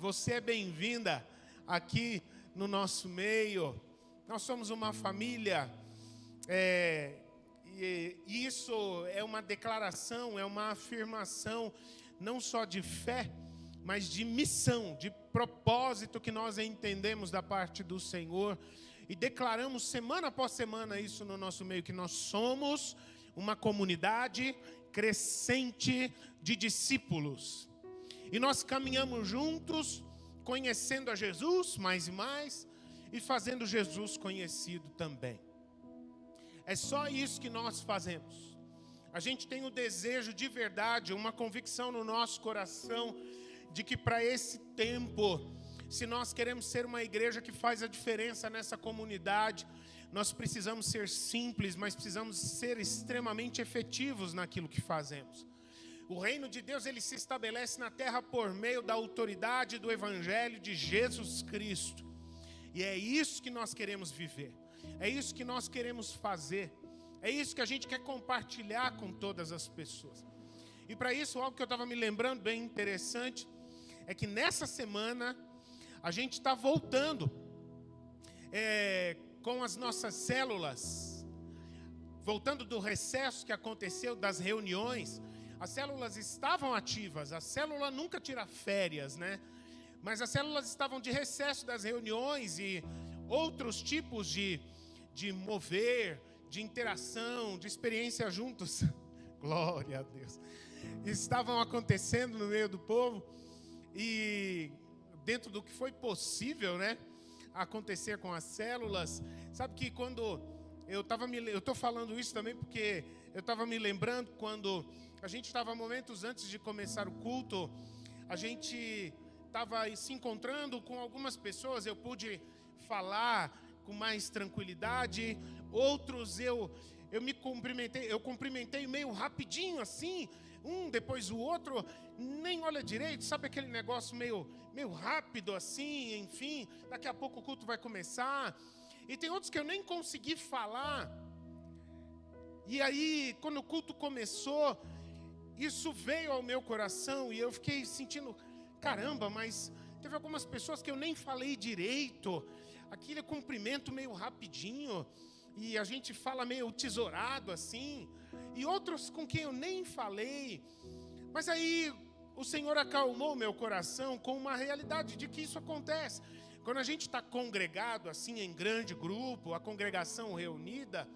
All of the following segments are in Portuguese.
Você é bem-vinda aqui no nosso meio. Nós somos uma família, e isso é uma declaração, é uma afirmação, não só de fé, mas de missão, de propósito que nós entendemos da parte do Senhor. E declaramos semana após semana isso no nosso meio, que nós somos uma comunidade crescente de discípulos. E nós caminhamos juntos, conhecendo a Jesus mais e mais, e fazendo Jesus conhecido também. É só isso que nós fazemos. A gente tem o desejo de verdade, uma convicção no nosso coração, de que para esse tempo, se nós queremos ser uma igreja que faz a diferença nessa comunidade, nós precisamos ser simples, mas precisamos ser extremamente efetivos naquilo que fazemos. O reino de Deus, ele se estabelece na terra por meio da autoridade do Evangelho de Jesus Cristo. E é isso que nós queremos viver. É isso que nós queremos fazer. É isso que a gente quer compartilhar com todas as pessoas. E para isso, algo que eu estava me lembrando bem interessante, é que nessa semana, a gente está voltando com as nossas células. Voltando do recesso que aconteceu, das reuniões. As células estavam ativas, a célula nunca tira férias, né? Mas as células estavam de recesso das reuniões e outros tipos de mover, de interação, de experiência juntos. Glória a Deus. Estavam acontecendo no meio do povo e dentro do que foi possível, né? Acontecer com as células. Sabe que quando eu estou falando isso também porque eu estava me lembrando quando a gente estava momentos antes de começar o culto, a gente estava se encontrando com algumas pessoas, eu pude falar com mais tranquilidade, outros eu cumprimentei meio rapidinho assim, um depois o outro, nem olha direito, sabe aquele negócio meio rápido assim, enfim, daqui a pouco o culto vai começar, e tem outros que eu nem consegui falar, e aí quando o culto começou, isso veio ao meu coração e eu fiquei sentindo, caramba, mas teve algumas pessoas que eu nem falei direito, aquele cumprimento meio rapidinho, e a gente fala meio tesourado assim, e outros com quem eu nem falei, mas aí o Senhor acalmou meu coração com uma realidade de que isso acontece. Quando a gente está congregado assim em grande grupo, a congregação reunida,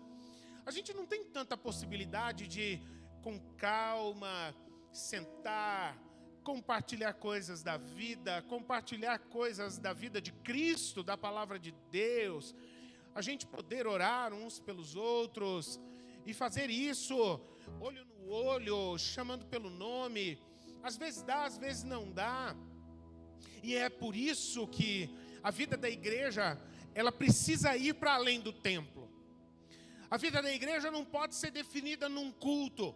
a gente não tem tanta possibilidade de com calma, sentar, compartilhar coisas da vida, compartilhar coisas da vida de Cristo, da palavra de Deus, a gente poder orar uns pelos outros e fazer isso, olho no olho, chamando pelo nome, às vezes dá, às vezes não dá, e é por isso que a vida da igreja, ela precisa ir para além do templo. A vida da igreja não pode ser definida num culto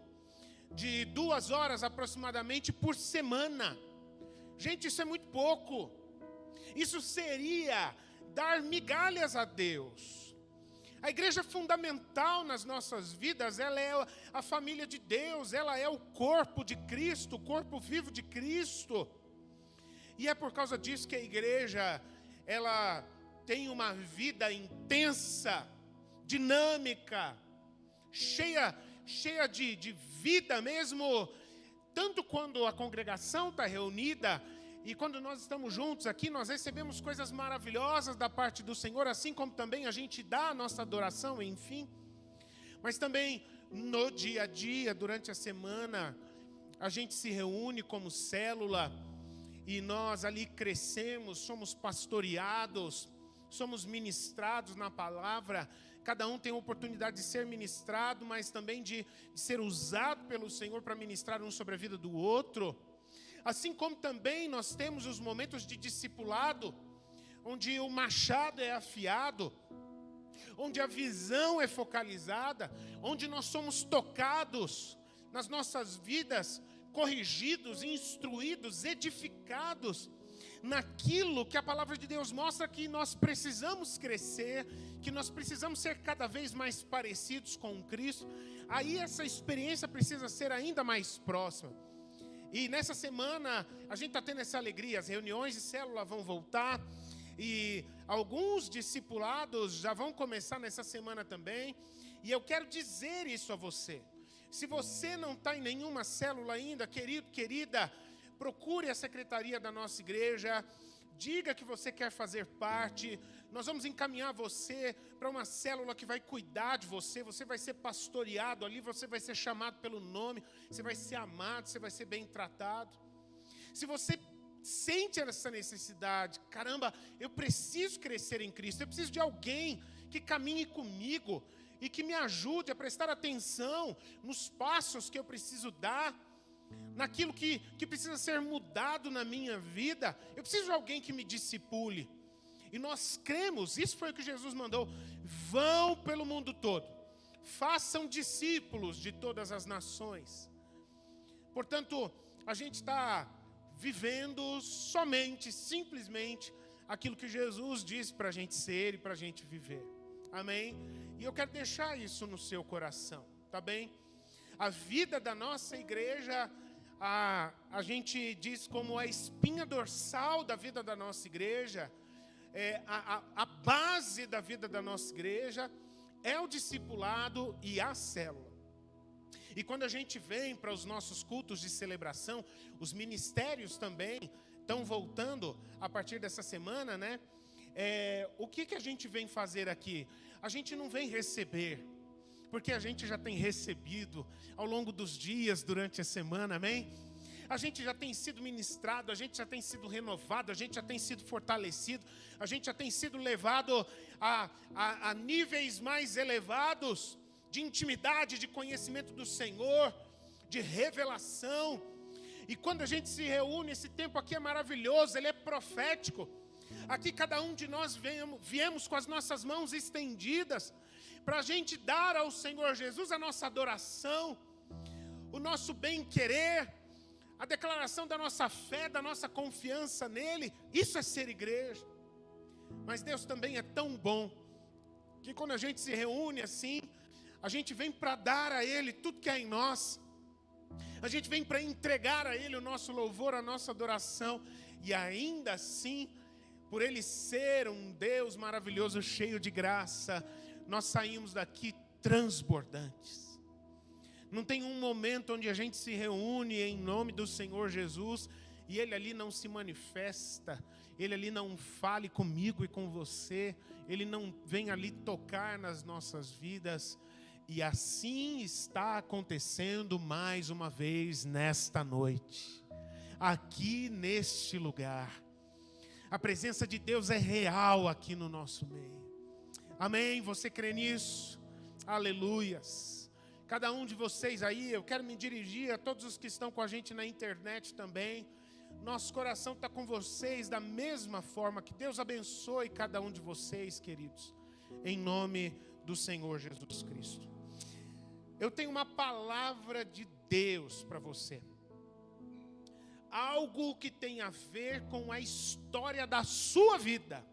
de 2 horas aproximadamente por semana. Gente, isso é muito pouco. Isso seria dar migalhas a Deus. A igreja é fundamental nas nossas vidas, ela é a família de Deus, ela é o corpo de Cristo, o corpo vivo de Cristo. E é por causa disso que a igreja, ela tem uma vida intensa, dinâmica, cheia de vida mesmo, tanto quando a congregação está reunida e quando nós estamos juntos aqui, nós recebemos coisas maravilhosas da parte do Senhor, assim como também a gente dá a nossa adoração, enfim. Mas também no dia a dia, durante a semana, a gente se reúne como célula e nós ali crescemos, somos pastoreados, somos ministrados na palavra. Cada um tem a oportunidade de ser ministrado, mas também de ser usado pelo Senhor para ministrar um sobre a vida do outro. Assim como também nós temos os momentos de discipulado, onde o machado é afiado, onde a visão é focalizada, onde nós somos tocados nas nossas vidas, corrigidos, instruídos, edificados naquilo que a palavra de Deus mostra que nós precisamos crescer, que nós precisamos ser cada vez mais parecidos com Cristo. Aí essa experiência precisa ser ainda mais próxima. E nessa semana a gente está tendo essa alegria, as reuniões de célula vão voltar. E alguns discipulados já vão começar nessa semana também. E eu quero dizer isso a você. Se você não está em nenhuma célula ainda, querido, querida, procure a secretaria da nossa igreja. Diga que você quer fazer parte. Nós vamos encaminhar você para uma célula que vai cuidar de você. Você vai ser pastoreado ali, você vai ser chamado pelo nome. Você vai ser amado, você vai ser bem tratado. Se você sente essa necessidade, caramba, eu preciso crescer em Cristo. Eu preciso de alguém que caminhe comigo e que me ajude a prestar atenção nos passos que eu preciso dar. Naquilo que precisa ser mudado na minha vida. Eu preciso de alguém que me discipule. E nós cremos, isso foi o que Jesus mandou. Vão pelo mundo todo. Façam discípulos de todas as nações. Portanto, a gente está vivendo somente, simplesmente, aquilo que Jesus disse para a gente ser e para a gente viver. Amém? E eu quero deixar isso no seu coração, tá bem? A vida da nossa igreja, a gente diz como a espinha dorsal da vida da nossa igreja, a base da vida da nossa igreja é o discipulado e a célula. E quando a gente vem para os nossos cultos de celebração, os ministérios também estão voltando a partir dessa semana, né? O que a gente vem fazer aqui? A gente não vem receber, porque a gente já tem recebido ao longo dos dias, durante a semana, amém? A gente já tem sido ministrado, a gente já tem sido renovado, a gente já tem sido fortalecido, a gente já tem sido levado a níveis mais elevados de intimidade, de conhecimento do Senhor, de revelação. E quando a gente se reúne, esse tempo aqui é maravilhoso, ele é profético. Aqui cada um de nós viemos com as nossas mãos estendidas, para a gente dar ao Senhor Jesus a nossa adoração, o nosso bem-querer, a declaração da nossa fé, da nossa confiança nele. Isso é ser igreja. Mas Deus também é tão bom, que quando a gente se reúne assim, a gente vem para dar a Ele tudo que é em nós. A gente vem para entregar a Ele o nosso louvor, a nossa adoração. E ainda assim, por Ele ser um Deus maravilhoso, cheio de graça, nós saímos daqui transbordantes. Não tem um momento onde a gente se reúne em nome do Senhor Jesus e Ele ali não se manifesta, Ele ali não fale comigo e com você, Ele não vem ali tocar nas nossas vidas. E assim está acontecendo mais uma vez nesta noite, aqui neste lugar. A presença de Deus é real aqui no nosso meio. Amém? Você crê nisso? Aleluias. Cada um de vocês aí, eu quero me dirigir a todos os que estão com a gente na internet também. Nosso coração está com vocês da mesma forma. Que Deus abençoe cada um de vocês, queridos. Em nome do Senhor Jesus Cristo. Eu tenho uma palavra de Deus para você. Algo que tem a ver com a história da sua vida.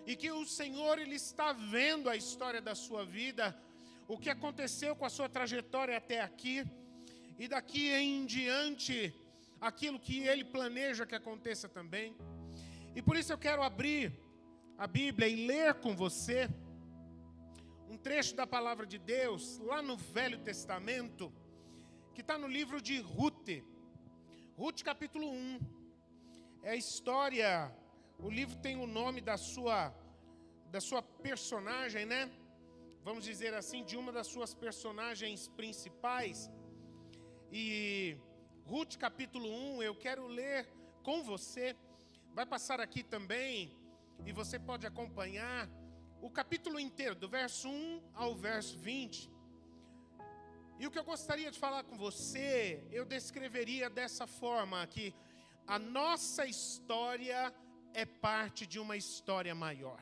E que o Senhor, Ele está vendo a história da sua vida, o que aconteceu com a sua trajetória até aqui, e daqui em diante, aquilo que Ele planeja que aconteça também. E por isso eu quero abrir a Bíblia e ler com você um trecho da palavra de Deus, lá no Velho Testamento, que está no livro de Ruth. Ruth capítulo 1, é a história, o livro tem o nome da sua personagem, né? Vamos dizer assim, de uma das suas personagens principais. E Ruth capítulo 1, eu quero ler com você, vai passar aqui também, e você pode acompanhar o capítulo inteiro, do verso 1 ao verso 20. E o que eu gostaria de falar com você, eu descreveria dessa forma, que a nossa história é parte de uma história maior.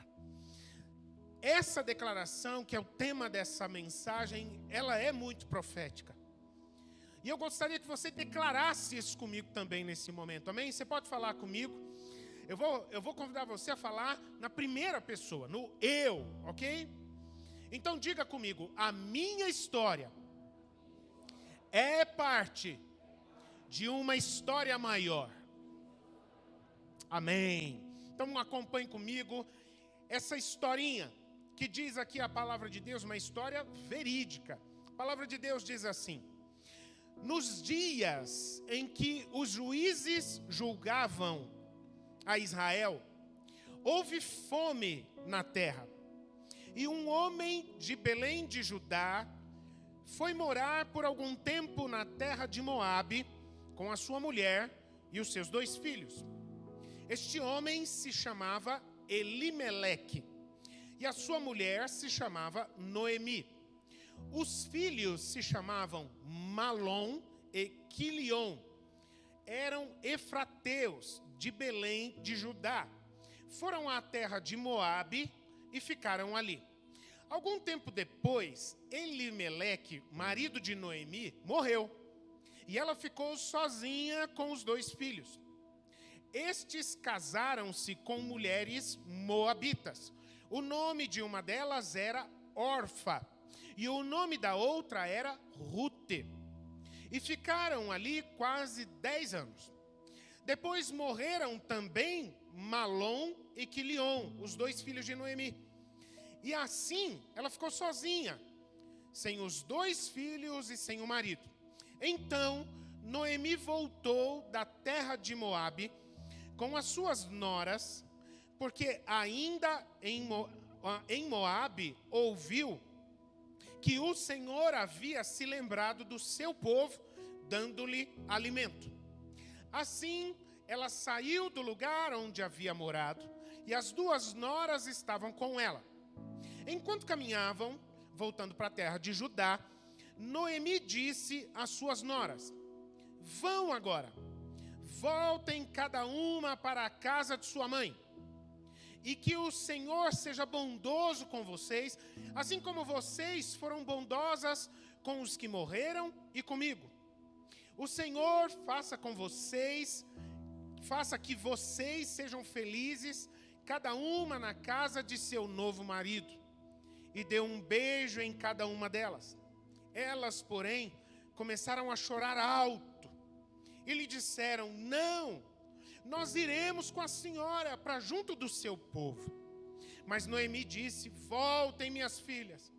Essa declaração, que é o tema dessa mensagem, ela é muito profética. E eu gostaria que você declarasse isso comigo também nesse momento, amém? Você pode falar comigo. Eu vou convidar você a falar na primeira pessoa, no eu, ok? Então diga comigo, a minha história é parte de uma história maior. Amém. Então acompanhe comigo essa historinha que diz aqui a palavra de Deus, uma história verídica. A palavra de Deus diz assim: nos dias em que os juízes julgavam a Israel, houve fome na terra. E um homem de Belém de Judá foi morar por algum tempo na terra de Moabe com a sua mulher e os seus 2 filhos. Este homem se chamava Elimeleque e a sua mulher se chamava Noemi. Os filhos se chamavam Malom e Quilion. Eram efrateus de Belém de Judá. Foram à terra de Moabe e ficaram ali. Algum tempo depois, Elimeleque, marido de Noemi, morreu. E ela ficou sozinha com os 2 filhos. Estes casaram-se com mulheres moabitas. O nome de uma delas era Orfa, e o nome da outra era Rute. E ficaram ali quase 10 anos. Depois morreram também Malom e Quilion, os 2 filhos de Noemi. E assim ela ficou sozinha, sem os 2 filhos e sem o marido. Então Noemi voltou da terra de Moabe com as suas noras, porque ainda em Moabe ouviu que o Senhor havia se lembrado do seu povo, dando-lhe alimento. Assim, ela saiu do lugar onde havia morado, e as 2 noras estavam com ela. Enquanto caminhavam, voltando para a terra de Judá, Noemi disse às suas noras: vão agora, voltem cada uma para a casa de sua mãe, e que o Senhor seja bondoso com vocês, assim como vocês foram bondosas com os que morreram e comigo. O Senhor faça que vocês sejam felizes, cada uma na casa de seu novo marido. E deu um beijo em cada uma delas. Elas, porém, começaram a chorar alto e lhe disseram: não, nós iremos com a senhora para junto do seu povo. Mas Noemi disse: voltem, minhas filhas,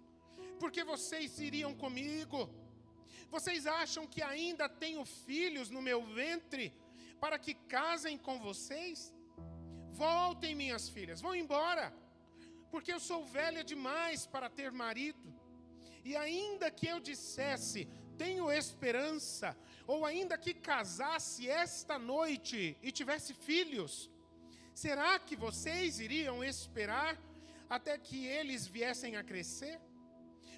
porque vocês iriam comigo. Vocês acham que ainda tenho filhos no meu ventre para que casem com vocês? Voltem, minhas filhas, vão embora, porque eu sou velha demais para ter marido. E ainda que eu dissesse: tenho esperança, ou ainda que casasse esta noite e tivesse filhos, será que vocês iriam esperar até que eles viessem a crescer?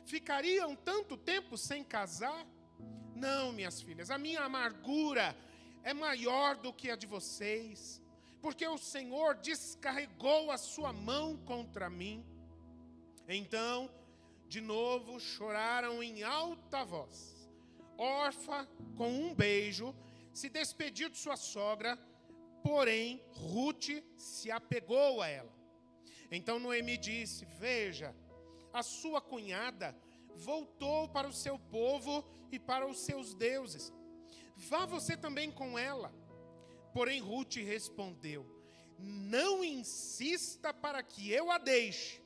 Ficariam tanto tempo sem casar? Não, minhas filhas, a minha amargura é maior do que a de vocês, porque o Senhor descarregou a sua mão contra mim. Então, de novo, choraram em alta voz. Orfa, com um beijo, se despediu de sua sogra, porém, Rute se apegou a ela. Então Noemi disse: veja, a sua cunhada voltou para o seu povo e para os seus deuses. Vá você também com ela. Porém, Rute respondeu: não insista para que eu a deixe,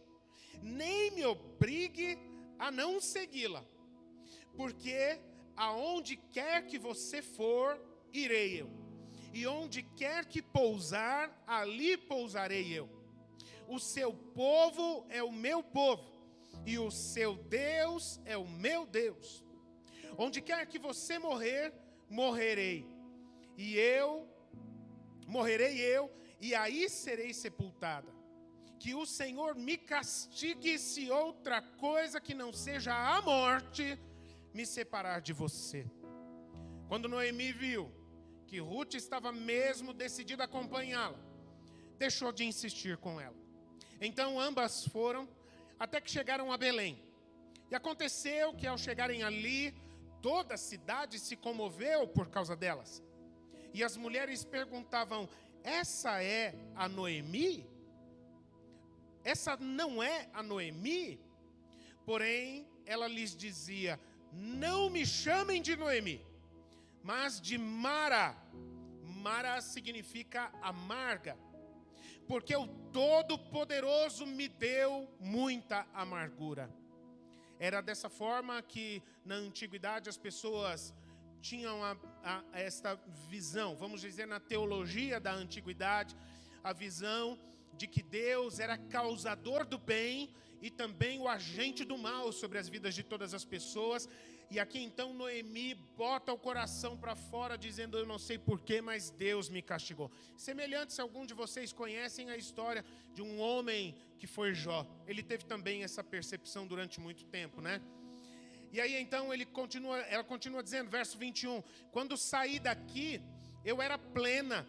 nem me obrigue a não segui-la, porque aonde quer que você for, irei eu, e onde quer que pousar, ali pousarei eu. O seu povo é o meu povo, e o seu Deus é o meu Deus. Onde quer que você morrer, morrerei eu, e aí serei sepultada. Que o Senhor me castigue se outra coisa que não seja a morte me separar de você. Quando Noemi viu que Rute estava mesmo decidida a acompanhá-la, deixou de insistir com ela. Então ambas foram até que chegaram a Belém. E aconteceu que ao chegarem ali, toda a cidade se comoveu por causa delas. E as mulheres perguntavam: essa é a Noemi? Essa não é a Noemi? Porém, ela lhes dizia: não me chamem de Noemi, mas de Mara. Mara significa amarga, porque o Todo-Poderoso me deu muita amargura. Era dessa forma que na antiguidade as pessoas tinham esta visão, vamos dizer, na teologia da antiguidade, a visão de que Deus era causador do bem e também o agente do mal sobre as vidas de todas as pessoas. E aqui então Noemi bota o coração para fora dizendo: eu não sei porquê, mas Deus me castigou. Semelhante, se algum de vocês conhecem a história de um homem que foi Jó. Ele teve também essa percepção durante muito tempo, né? E aí então ela continua dizendo, verso 21, quando saí daqui eu era plena,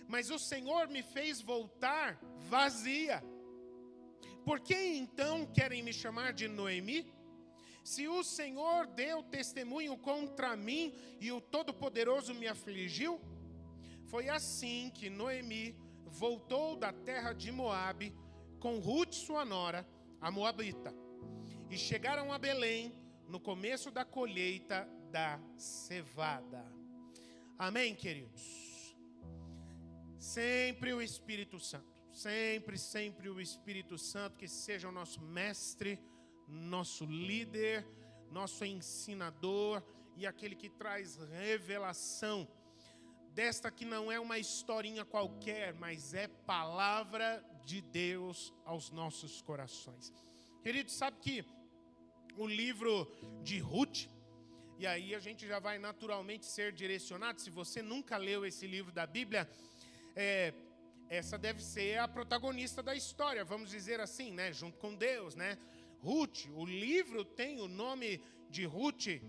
mas o Senhor me fez voltar vazia. Por que então querem me chamar de Noemi? Se o Senhor deu testemunho contra mim e o Todo-Poderoso me afligiu, foi assim que Noemi voltou da terra de Moabe com Ruth, sua nora, a moabita, e chegaram a Belém no começo da colheita da cevada. Amém, queridos? Sempre o Espírito Santo, sempre o Espírito Santo, que seja o nosso mestre, nosso líder, nosso ensinador e aquele que traz revelação desta que não é uma historinha qualquer, mas é palavra de Deus aos nossos corações. Querido, sabe que o livro de Ruth, e aí a gente já vai naturalmente ser direcionado, se você nunca leu esse livro da Bíblia, essa deve ser a protagonista da história, vamos dizer assim, né? Junto com Deus, né? Ruth, o livro tem o nome de Ruth,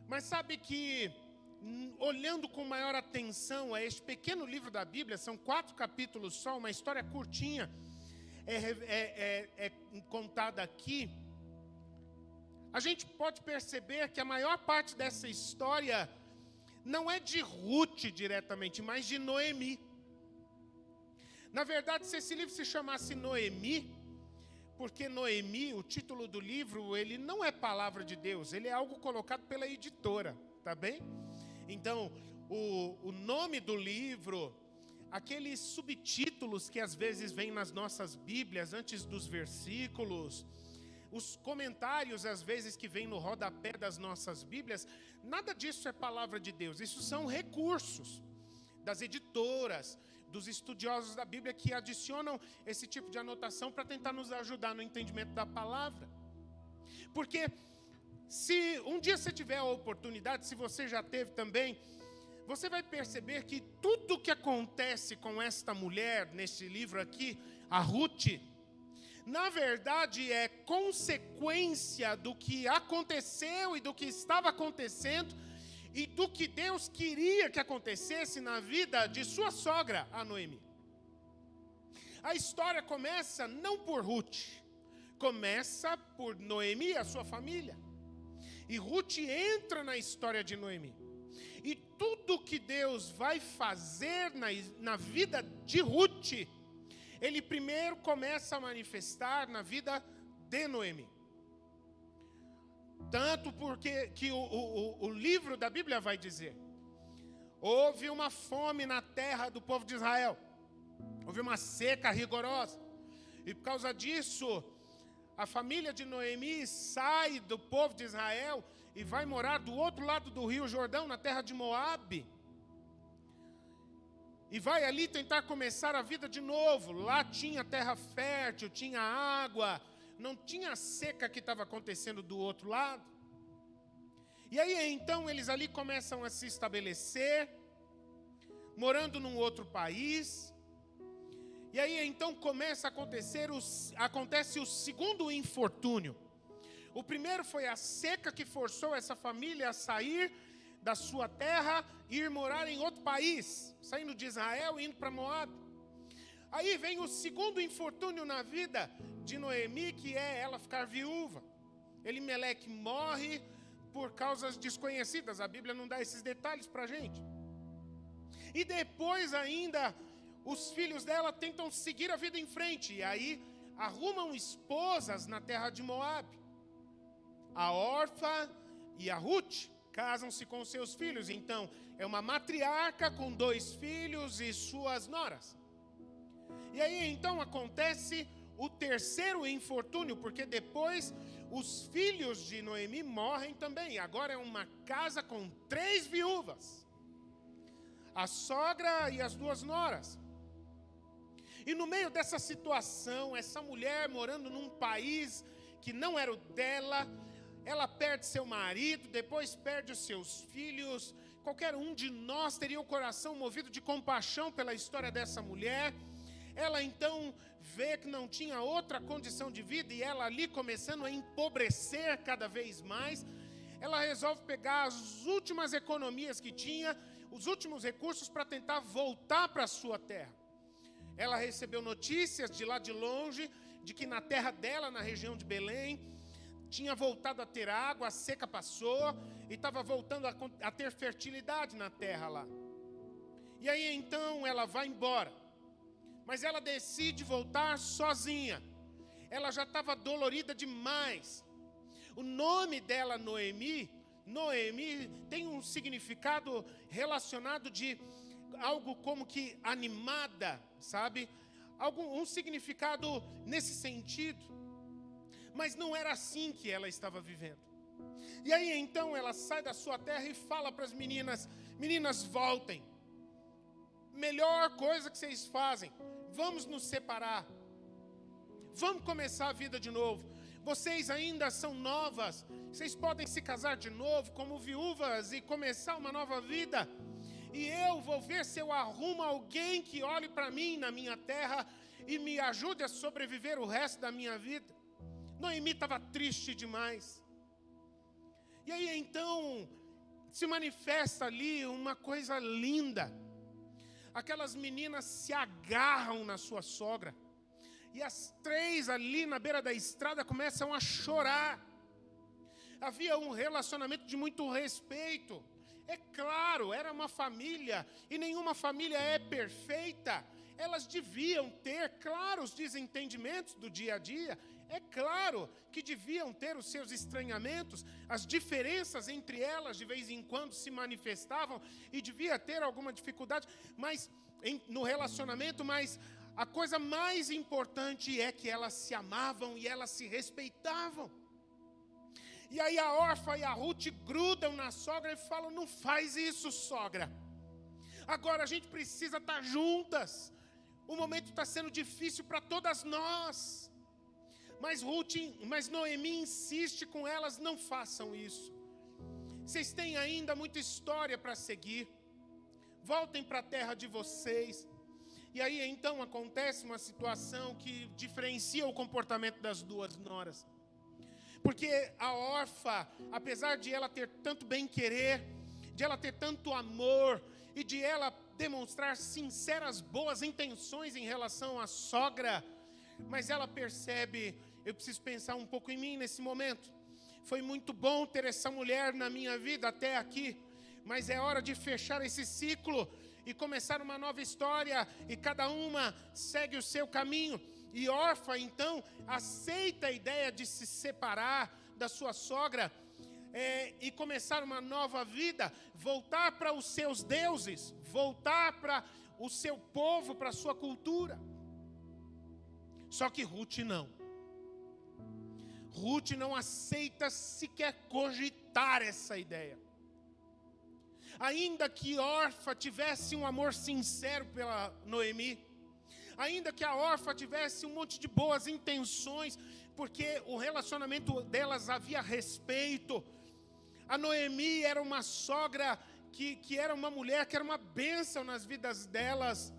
mas sabe que, olhando com maior atenção a este pequeno livro da Bíblia, são 4 capítulos só, uma história curtinha, é contada aqui, a gente pode perceber que a maior parte dessa história não é de Ruth diretamente, mas de Noemi. Na verdade, se esse livro se chamasse Noemi, porque Noemi, o título do livro, ele não é palavra de Deus, ele é algo colocado pela editora, tá bem? Então, o nome do livro, aqueles subtítulos que às vezes vêm nas nossas Bíblias, antes dos versículos, os comentários às vezes que vêm no rodapé das nossas Bíblias, nada disso é palavra de Deus, isso são recursos das editoras, dos estudiosos da Bíblia que adicionam esse tipo de anotação para tentar nos ajudar no entendimento da palavra. Porque se um dia você tiver a oportunidade, se você já teve também, você vai perceber que tudo o que acontece com esta mulher, nesse livro aqui, a Ruth, na verdade é consequência do que aconteceu e do que estava acontecendo e do que Deus queria que acontecesse na vida de sua sogra, a Noemi. A história começa não por Ruth, começa por Noemi e a sua família. E Ruth entra na história de Noemi. E tudo que Deus vai fazer na vida de Ruth, Ele primeiro começa a manifestar na vida de Noemi. Tanto porque que o livro da Bíblia vai dizer, houve uma fome na terra do povo de Israel, houve uma seca rigorosa, e por causa disso, a família de Noemi sai do povo de Israel e vai morar do outro lado do rio Jordão, na terra de Moabe, e vai ali tentar começar a vida de novo. Lá tinha terra fértil, tinha água, não tinha a seca que estava acontecendo do outro lado. E aí então eles ali começam a se estabelecer, morando num outro país. E aí então começa a acontece o segundo infortúnio. O primeiro foi a seca que forçou essa família a sair da sua terra e ir morar em outro país, saindo de Israel e indo para Moab. Aí vem o segundo infortúnio na vida de Noemi, que é ela ficar viúva. Elimeleque morre por causas desconhecidas, a Bíblia não dá esses detalhes para a gente. E depois ainda, os filhos dela tentam seguir a vida em frente, e aí arrumam esposas na terra de Moab. A Orfa e a Ruth casam-se com seus filhos. Então, é uma matriarca com 2 filhos e suas noras. E aí, então, acontece o terceiro infortúnio, porque depois os filhos de Noemi morrem também. Agora é uma casa com 3 viúvas. A sogra e as 2 noras. E no meio dessa situação, essa mulher morando num país que não era o dela, ela perde seu marido, depois perde os seus filhos. Qualquer um de nós teria o coração movido de compaixão pela história dessa mulher. Ela então vê que não tinha outra condição de vida e ela ali começando a empobrecer cada vez mais. Ela resolve pegar as últimas economias que tinha, os últimos recursos para tentar voltar para a sua terra. Ela recebeu notícias de lá de longe, de que na terra dela, na região de Belém, tinha voltado a ter água, a seca passou, e estava voltando a ter fertilidade na terra lá. E aí então ela vai embora, mas ela decide voltar sozinha. Ela já estava dolorida demais. O nome dela, Noemi, tem um significado relacionado de algo como que animada, sabe? Um significado nesse sentido. Mas não era assim que ela estava vivendo. E aí então ela sai da sua terra e fala para as meninas: meninas, voltem. Melhor coisa que vocês fazem, vamos nos separar. Vamos começar a vida de novo. Vocês ainda são novas. Vocês podem se casar de novo como viúvas e começar uma nova vida. E eu vou ver se eu arrumo alguém que olhe para mim na minha terra e me ajude a sobreviver o resto da minha vida. Noemi estava triste demais. E aí então se manifesta ali uma coisa linda. Aquelas meninas se agarram na sua sogra. E as 3 ali na beira da estrada começam a chorar. Havia um relacionamento de muito respeito. É claro, era uma família, e nenhuma família é perfeita. Elas deviam ter, claro, os desentendimentos do dia a dia. É claro que deviam ter os seus estranhamentos, as diferenças entre elas de vez em quando se manifestavam, e devia ter alguma dificuldade no relacionamento, mas a coisa mais importante é que elas se amavam e elas se respeitavam. E aí a Orfa e a Ruth grudam na sogra e falam: não faz isso, sogra. Agora a gente precisa estar juntas. O momento está sendo difícil para todas nós. Mas Noemi insiste com elas: não façam isso. Vocês têm ainda muita história para seguir. Voltem para a terra de vocês. E aí então acontece uma situação que diferencia o comportamento das 2 noras. Porque a Orfa, apesar de ela ter tanto bem-querer, de ela ter tanto amor e de ela demonstrar sinceras boas intenções em relação à sogra, mas ela percebe: eu preciso pensar um pouco em mim nesse momento. Foi muito bom ter essa mulher na minha vida até aqui, mas é hora de fechar esse ciclo e começar uma nova história, e cada uma segue o seu caminho. E Orfa, então, aceita a ideia de se separar da sua sogra e começar uma nova vida, voltar para os seus deuses, voltar para o seu povo, para a sua cultura. Só que Ruth não. Ruth não aceita sequer cogitar essa ideia. Ainda que Orfa tivesse um amor sincero pela Noemi, ainda que a Orfa tivesse um monte de boas intenções, porque o relacionamento delas havia respeito. A Noemi era uma sogra que era uma mulher que era uma bênção nas vidas delas.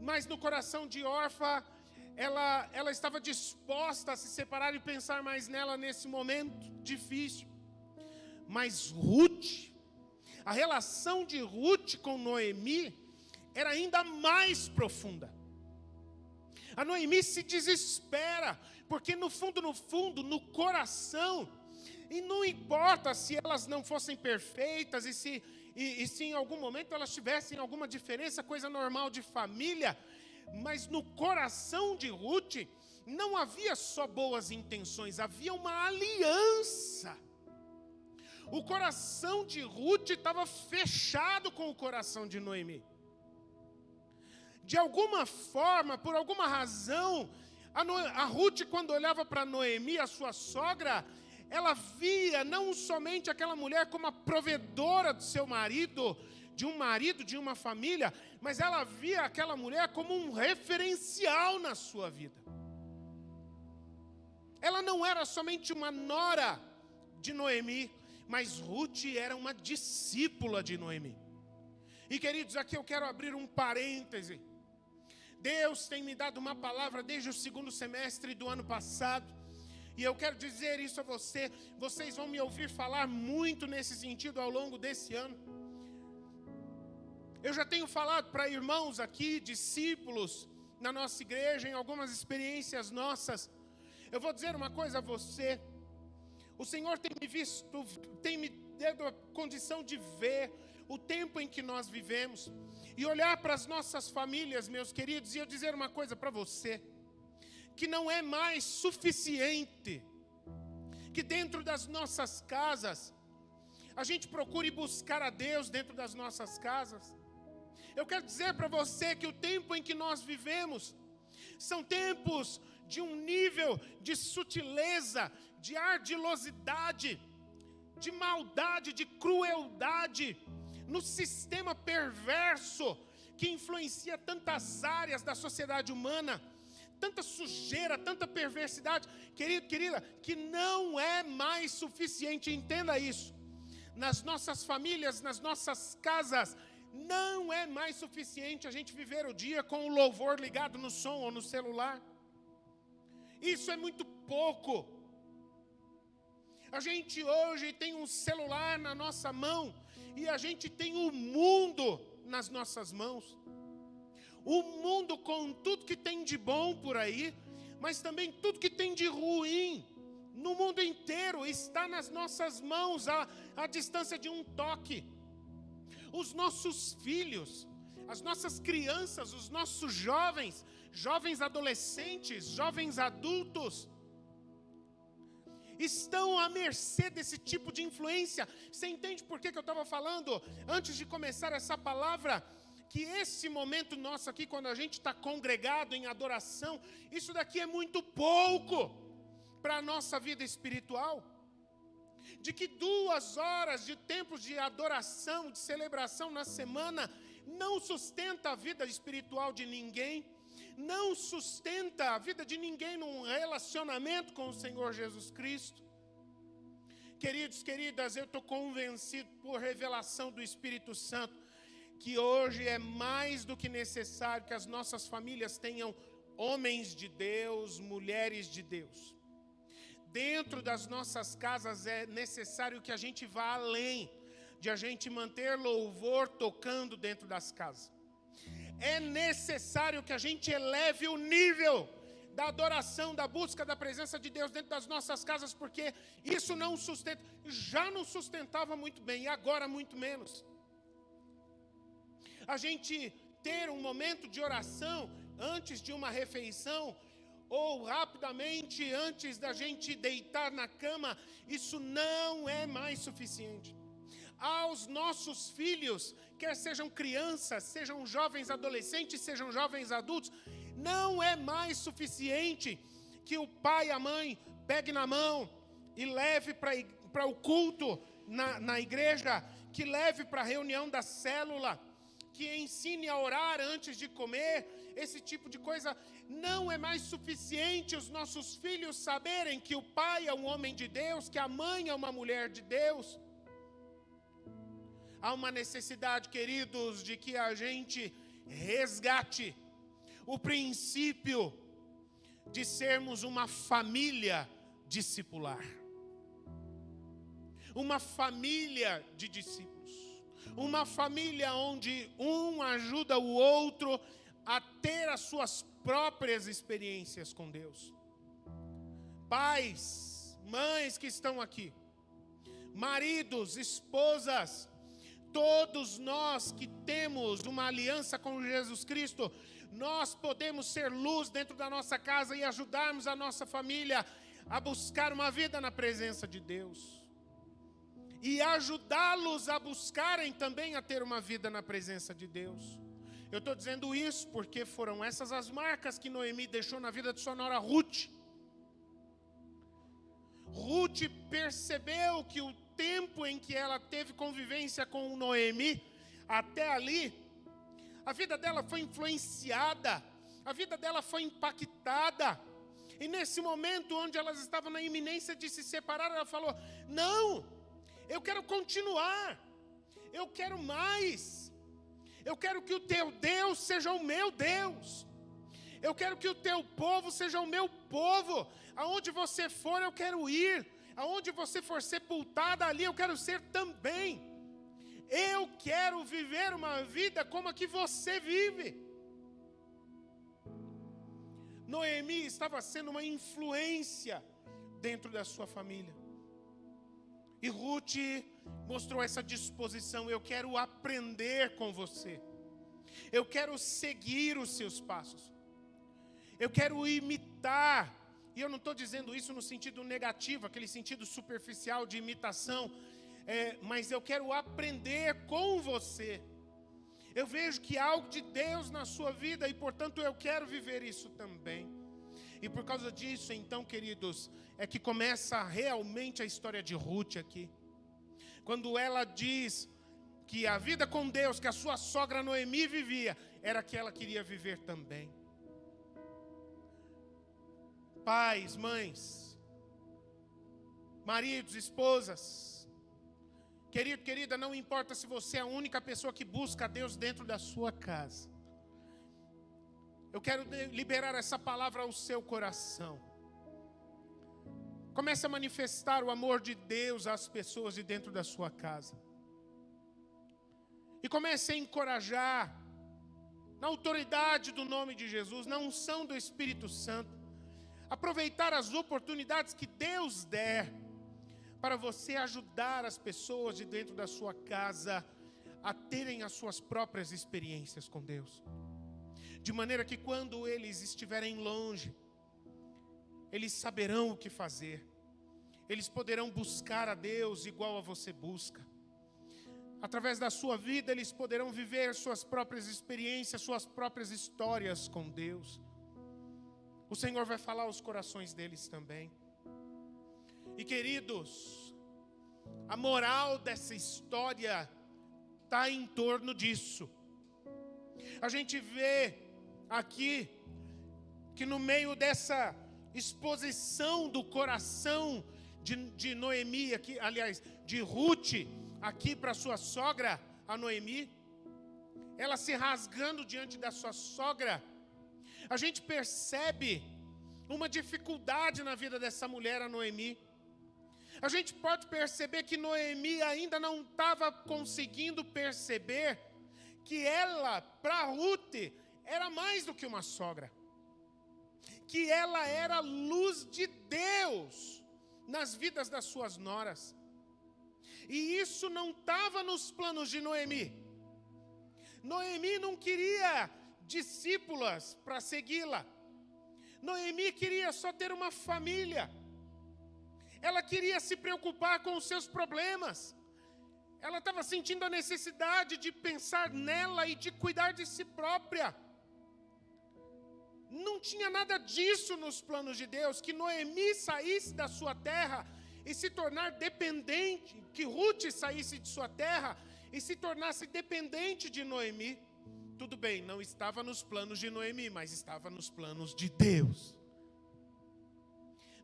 Mas no coração de Orfa, ela estava disposta a se separar e pensar mais nela nesse momento difícil. Mas Ruth, a relação de Ruth com Noemi era ainda mais profunda. A Noemi se desespera, porque no fundo, no coração, e não importa se elas não fossem perfeitas, e se em algum momento elas tivessem alguma diferença, coisa normal de família, mas no coração de Ruth não havia só boas intenções, havia uma aliança. O coração de Ruth estava fechado com o coração de Noemi. De alguma forma, por alguma razão, a Ruth, quando olhava para Noemi, a sua sogra, ela via não somente aquela mulher como a provedora do seu marido, de uma família, mas ela via aquela mulher como um referencial na sua vida. Ela não era somente uma nora de Noemi, mas Ruth era uma discípula de Noemi. E queridos, aqui eu quero abrir um parêntese. Deus tem me dado uma palavra desde o 2º semestre do ano passado, e eu quero dizer isso a você. Vocês vão me ouvir falar muito nesse sentido ao longo desse ano. Eu já tenho falado para irmãos aqui, discípulos na nossa igreja, em algumas experiências nossas. Eu vou dizer uma coisa a você. O Senhor tem me visto, tem me dado a condição de ver o tempo em que nós vivemos e olhar para as nossas famílias, meus queridos, e eu dizer uma coisa para você, que não é mais suficiente que dentro das nossas casas a gente procure buscar a Deus dentro das nossas casas. Eu quero dizer para você que o tempo em que nós vivemos são tempos de um nível de sutileza, de ardilosidade, de maldade, de crueldade, no sistema perverso que influencia tantas áreas da sociedade humana, tanta sujeira, tanta perversidade, querido, querida, que não é mais suficiente, entenda isso. Nas nossas famílias, nas nossas casas, não é mais suficiente a gente viver o dia com o louvor ligado no som ou no celular. Isso é muito pouco. A gente hoje tem um celular na nossa mão e a gente tem o mundo nas nossas mãos. O mundo com tudo que tem de bom por aí, mas também tudo que tem de ruim no mundo inteiro está nas nossas mãos, à distância de um toque. Os nossos filhos, as nossas crianças, os nossos jovens, jovens adolescentes, jovens adultos, estão à mercê desse tipo de influência. Você entende por que eu estava falando, antes de começar essa palavra, que esse momento nosso aqui, quando a gente está congregado em adoração, isso daqui é muito pouco para a nossa vida espiritual? De que 2 horas de tempos de adoração, de celebração na semana, não sustenta a vida espiritual de ninguém, não sustenta a vida de ninguém num relacionamento com o Senhor Jesus Cristo. Queridos, queridas, eu estou convencido por revelação do Espírito Santo que hoje é mais do que necessário que as nossas famílias tenham homens de Deus, mulheres de Deus. Dentro das nossas casas é necessário que a gente vá além de a gente manter louvor tocando dentro das casas. É necessário que a gente eleve o nível da adoração, da busca da presença de Deus dentro das nossas casas, porque isso não sustenta, já não sustentava muito bem, e agora muito menos. A gente ter um momento de oração antes de uma refeição, ou rapidamente antes da gente deitar na cama, isso não é mais suficiente. Aos nossos filhos, quer sejam crianças, sejam jovens adolescentes, sejam jovens adultos, não é mais suficiente que o pai e a mãe pegue na mão e leve para o culto na igreja, que leve para a reunião da célula, que ensine a orar antes de comer, esse tipo de coisa. Não é mais suficiente os nossos filhos saberem que o pai é um homem de Deus, que a mãe é uma mulher de Deus. Há uma necessidade, queridos, de que a gente resgate o princípio de sermos uma família discipular. Uma família de discípulos. Uma família onde um ajuda o outro a ter as suas próprias experiências com Deus. Pais, mães que estão aqui, maridos, esposas, todos nós que temos uma aliança com Jesus Cristo, nós podemos ser luz dentro da nossa casa e ajudarmos a nossa família a buscar uma vida na presença de Deus. e ajudá-los a buscarem também a ter uma vida na presença de Deus. Eu estou dizendo isso porque foram essas as marcas que Noemi deixou na vida de sua nora Ruth. Ruth percebeu que o tempo em que ela teve convivência com Noemi, até ali, a vida dela foi influenciada, a vida dela foi impactada. E nesse momento onde elas estavam na iminência de se separar, ela falou: não, eu quero continuar, eu quero mais. Eu quero que o teu Deus seja o meu Deus. Eu quero que o teu povo seja o meu povo. Aonde você for, eu quero ir. Aonde você for sepultada, ali eu quero ser também. Eu quero viver uma vida como a que você vive. Noemi estava sendo uma influência dentro da sua família. E Ruth mostrou essa disposição: eu quero aprender com você. Eu quero seguir os seus passos. Eu quero imitar. E eu não estou dizendo isso no sentido negativo, aquele sentido superficial de imitação. Mas eu quero aprender com você. Eu vejo que há algo de Deus na sua vida e, portanto, eu quero viver isso também. E por causa disso, então, queridos, é que começa realmente a história de Ruth aqui. Quando ela diz que a vida com Deus, que a sua sogra Noemi vivia, era que ela queria viver também. Pais, mães, maridos, esposas, querido, querida, não importa se você é a única pessoa que busca a Deus dentro da sua casa. Eu quero liberar essa palavra ao seu coração. Comece a manifestar o amor de Deus às pessoas de dentro da sua casa. E comece a encorajar, na autoridade do nome de Jesus, na unção do Espírito Santo, aproveitar as oportunidades que Deus der, para você ajudar as pessoas de dentro da sua casa a terem as suas próprias experiências com Deus. De maneira que quando eles estiverem longe, eles saberão o que fazer. Eles poderão buscar a Deus igual a você busca. Através da sua vida, eles poderão viver suas próprias experiências, suas próprias histórias com Deus. O Senhor vai falar aos corações deles também. E queridos, a moral dessa história está em torno disso. A gente vê aqui que no meio dessa exposição do coração de Noemi, aqui, aliás, de Ruth, aqui para sua sogra, a Noemi, ela se rasgando diante da sua sogra, a gente percebe uma dificuldade na vida dessa mulher, a Noemi. A gente pode perceber que Noemi ainda não estava conseguindo perceber que ela, para Ruth, era mais do que uma sogra. Que ela era luz de Deus nas vidas das suas noras. E isso não estava nos planos de Noemi. Noemi não queria discípulas para segui-la. Noemi queria só ter uma família. Ela queria se preocupar com os seus problemas. Ela estava sentindo a necessidade de pensar nela e de cuidar de si própria. Não tinha nada disso nos planos de Deus, que Noemi saísse da sua terra e se tornar dependente, que Ruth saísse de sua terra e se tornasse dependente de Noemi. Tudo bem, não estava nos planos de Noemi, mas estava nos planos de Deus.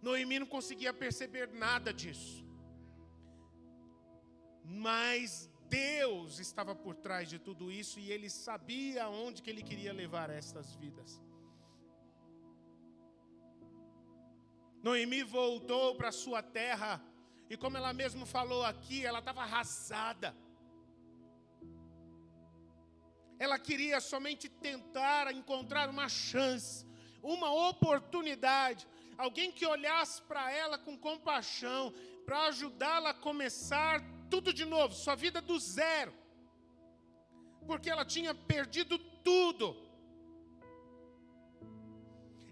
Noemi não conseguia perceber nada disso. Mas Deus estava por trás de tudo isso e Ele sabia aonde que Ele queria levar essas vidas. Noemi voltou para sua terra e, como ela mesma falou aqui, ela estava arrasada. Ela queria somente tentar encontrar uma chance, uma oportunidade, alguém que olhasse para ela com compaixão, para ajudá-la a começar tudo de novo, sua vida do zero. Porque ela tinha perdido tudo.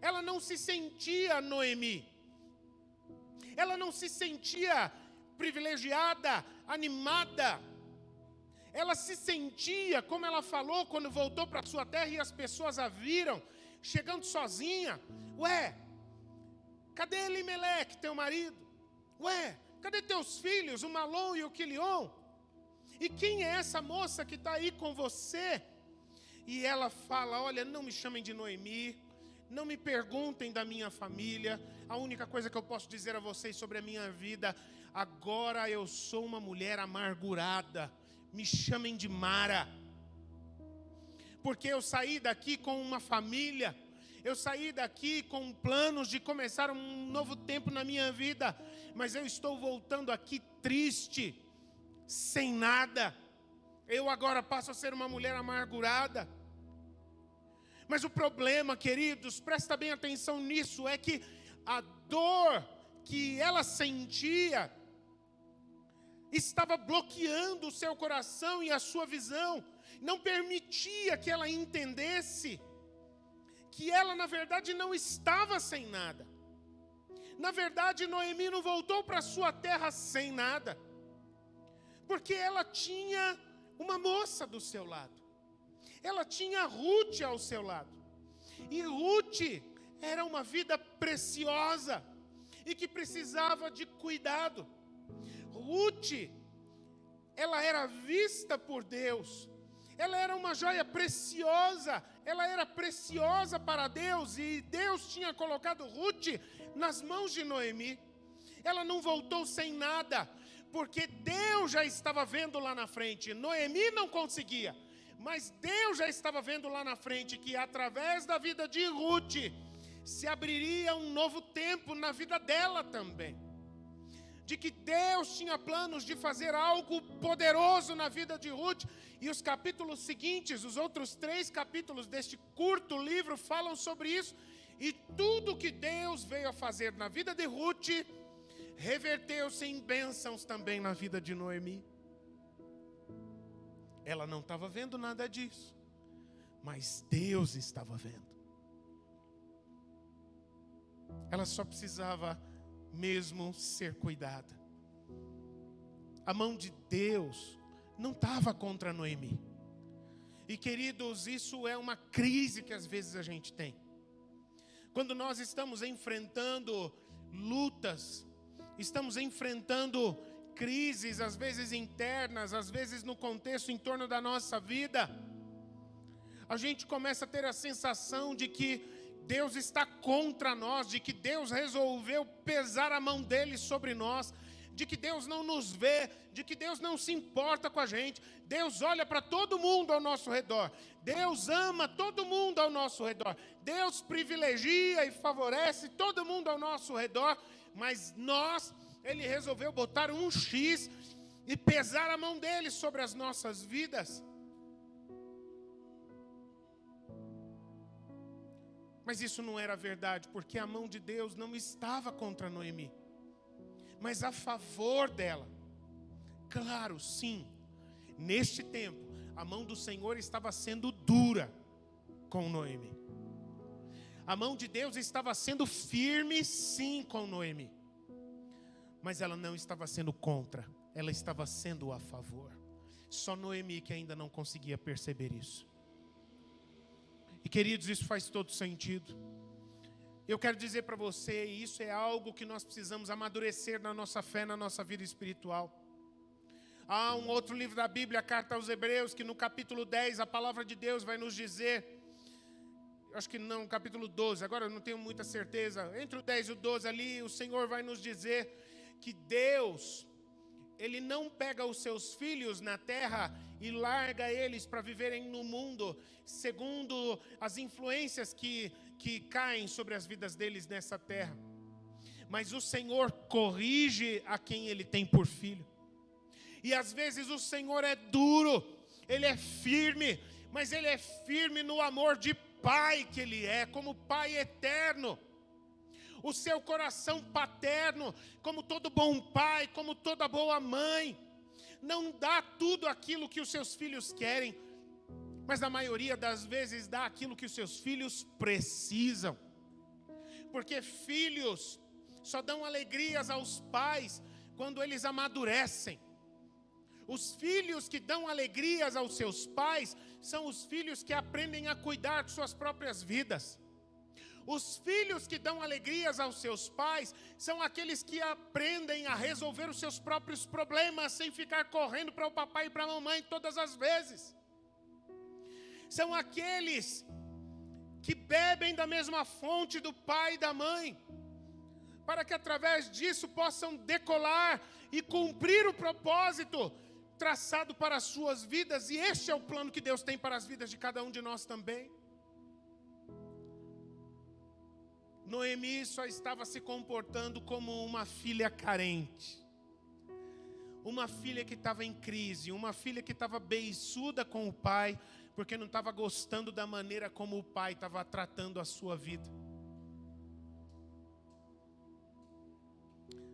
Ela não se sentia Noemi. Ela não se sentia privilegiada, animada. Ela se sentia, como ela falou, quando voltou para sua terra e as pessoas a viram, chegando sozinha. Ué, cadê Elimeleque, teu marido? Ué, cadê teus filhos, o Malom e o Quilion? E quem é essa moça que está aí com você? E ela fala, olha, não me chamem de Noemi, não me perguntem da minha família. A única coisa que eu posso dizer a vocês sobre a minha vida, agora eu sou uma mulher amargurada. Me chamem de Mara. Porque eu saí daqui com uma família. Eu saí daqui com planos de começar um novo tempo na minha vida. Mas eu estou voltando aqui triste, sem nada. Eu agora passo a ser uma mulher amargurada. Mas o problema, queridos, presta bem atenção nisso, é que a dor que ela sentia estava bloqueando o seu coração e a sua visão. Não permitia que ela entendesse que ela, na verdade, não estava sem nada. Na verdade, Noemi não voltou para sua terra sem nada. Porque ela tinha uma moça do seu lado. Ela tinha Ruth ao seu lado. E Ruth era uma vida preciosa e que precisava de cuidado. Ruth, ela era vista por Deus. Ela era uma joia preciosa. Ela era preciosa para Deus. E Deus tinha colocado Ruth nas mãos de Noemi. Ela não voltou sem nada, porque Deus já estava vendo lá na frente. Noemi não conseguia, mas Deus já estava vendo lá na frente que através da vida de Ruth se abriria um novo tempo na vida dela também. De que Deus tinha planos de fazer algo poderoso na vida de Ruth. E os capítulos seguintes, os outros 3 capítulos deste curto livro falam sobre isso. E tudo que Deus veio a fazer na vida de Ruth reverteu-se em bênçãos também na vida de Noemi. Ela não estava vendo nada disso, mas Deus estava vendo. Ela só precisava mesmo ser cuidada. A mão de Deus não estava contra Noemi. E queridos, isso é uma crise que às vezes a gente tem. Quando nós estamos enfrentando lutas, estamos enfrentando crises, às vezes internas, às vezes no contexto em torno da nossa vida, a gente começa a ter a sensação de que Deus está contra nós, de que Deus resolveu pesar a mão dele sobre nós, de que Deus não nos vê, de que Deus não se importa com a gente. Deus olha para todo mundo ao nosso redor. Deus ama todo mundo ao nosso redor. Deus privilegia e favorece todo mundo ao nosso redor. Mas Ele resolveu botar um X e pesar a mão dele sobre as nossas vidas. Mas isso não era verdade, porque a mão de Deus não estava contra Noemi, mas a favor dela. Claro, sim, neste tempo, a mão do Senhor estava sendo dura com Noemi. A mão de Deus estava sendo firme, sim, com Noemi. Mas ela não estava sendo contra, ela estava sendo a favor. Só Noemi que ainda não conseguia perceber isso. E queridos, isso faz todo sentido. Eu quero dizer para você, e isso é algo que nós precisamos amadurecer na nossa fé, na nossa vida espiritual. Há um outro livro da Bíblia, a Carta aos Hebreus, que no capítulo 10, a palavra de Deus vai nos dizer, acho que não, capítulo 12, agora eu não tenho muita certeza, entre o 10 e o 12 ali, o Senhor vai nos dizer que Deus, Ele não pega os seus filhos na terra e larga eles para viverem no mundo, segundo as influências que caem sobre as vidas deles nessa terra. Mas o Senhor corrige a quem Ele tem por filho. E às vezes o Senhor é duro, Ele é firme, mas Ele é firme no amor de Pai que Ele é, como Pai eterno. O seu coração paterno, como todo bom pai, como toda boa mãe, não dá tudo aquilo que os seus filhos querem, mas na maioria das vezes dá aquilo que os seus filhos precisam. Porque filhos só dão alegrias aos pais quando eles amadurecem. Os filhos que dão alegrias aos seus pais são os filhos que aprendem a cuidar de suas próprias vidas. Os filhos que dão alegrias aos seus pais são aqueles que aprendem a resolver os seus próprios problemas sem ficar correndo para o papai e para a mamãe todas as vezes. São aqueles que bebem da mesma fonte do pai e da mãe, para que através disso possam decolar e cumprir o propósito traçado para as suas vidas. E este é o plano que Deus tem para as vidas de cada um de nós também. Noemi só estava se comportando como uma filha carente. Uma filha que estava em crise, uma filha que estava beiçuda com o pai, porque não estava gostando da maneira como o pai estava tratando a sua vida.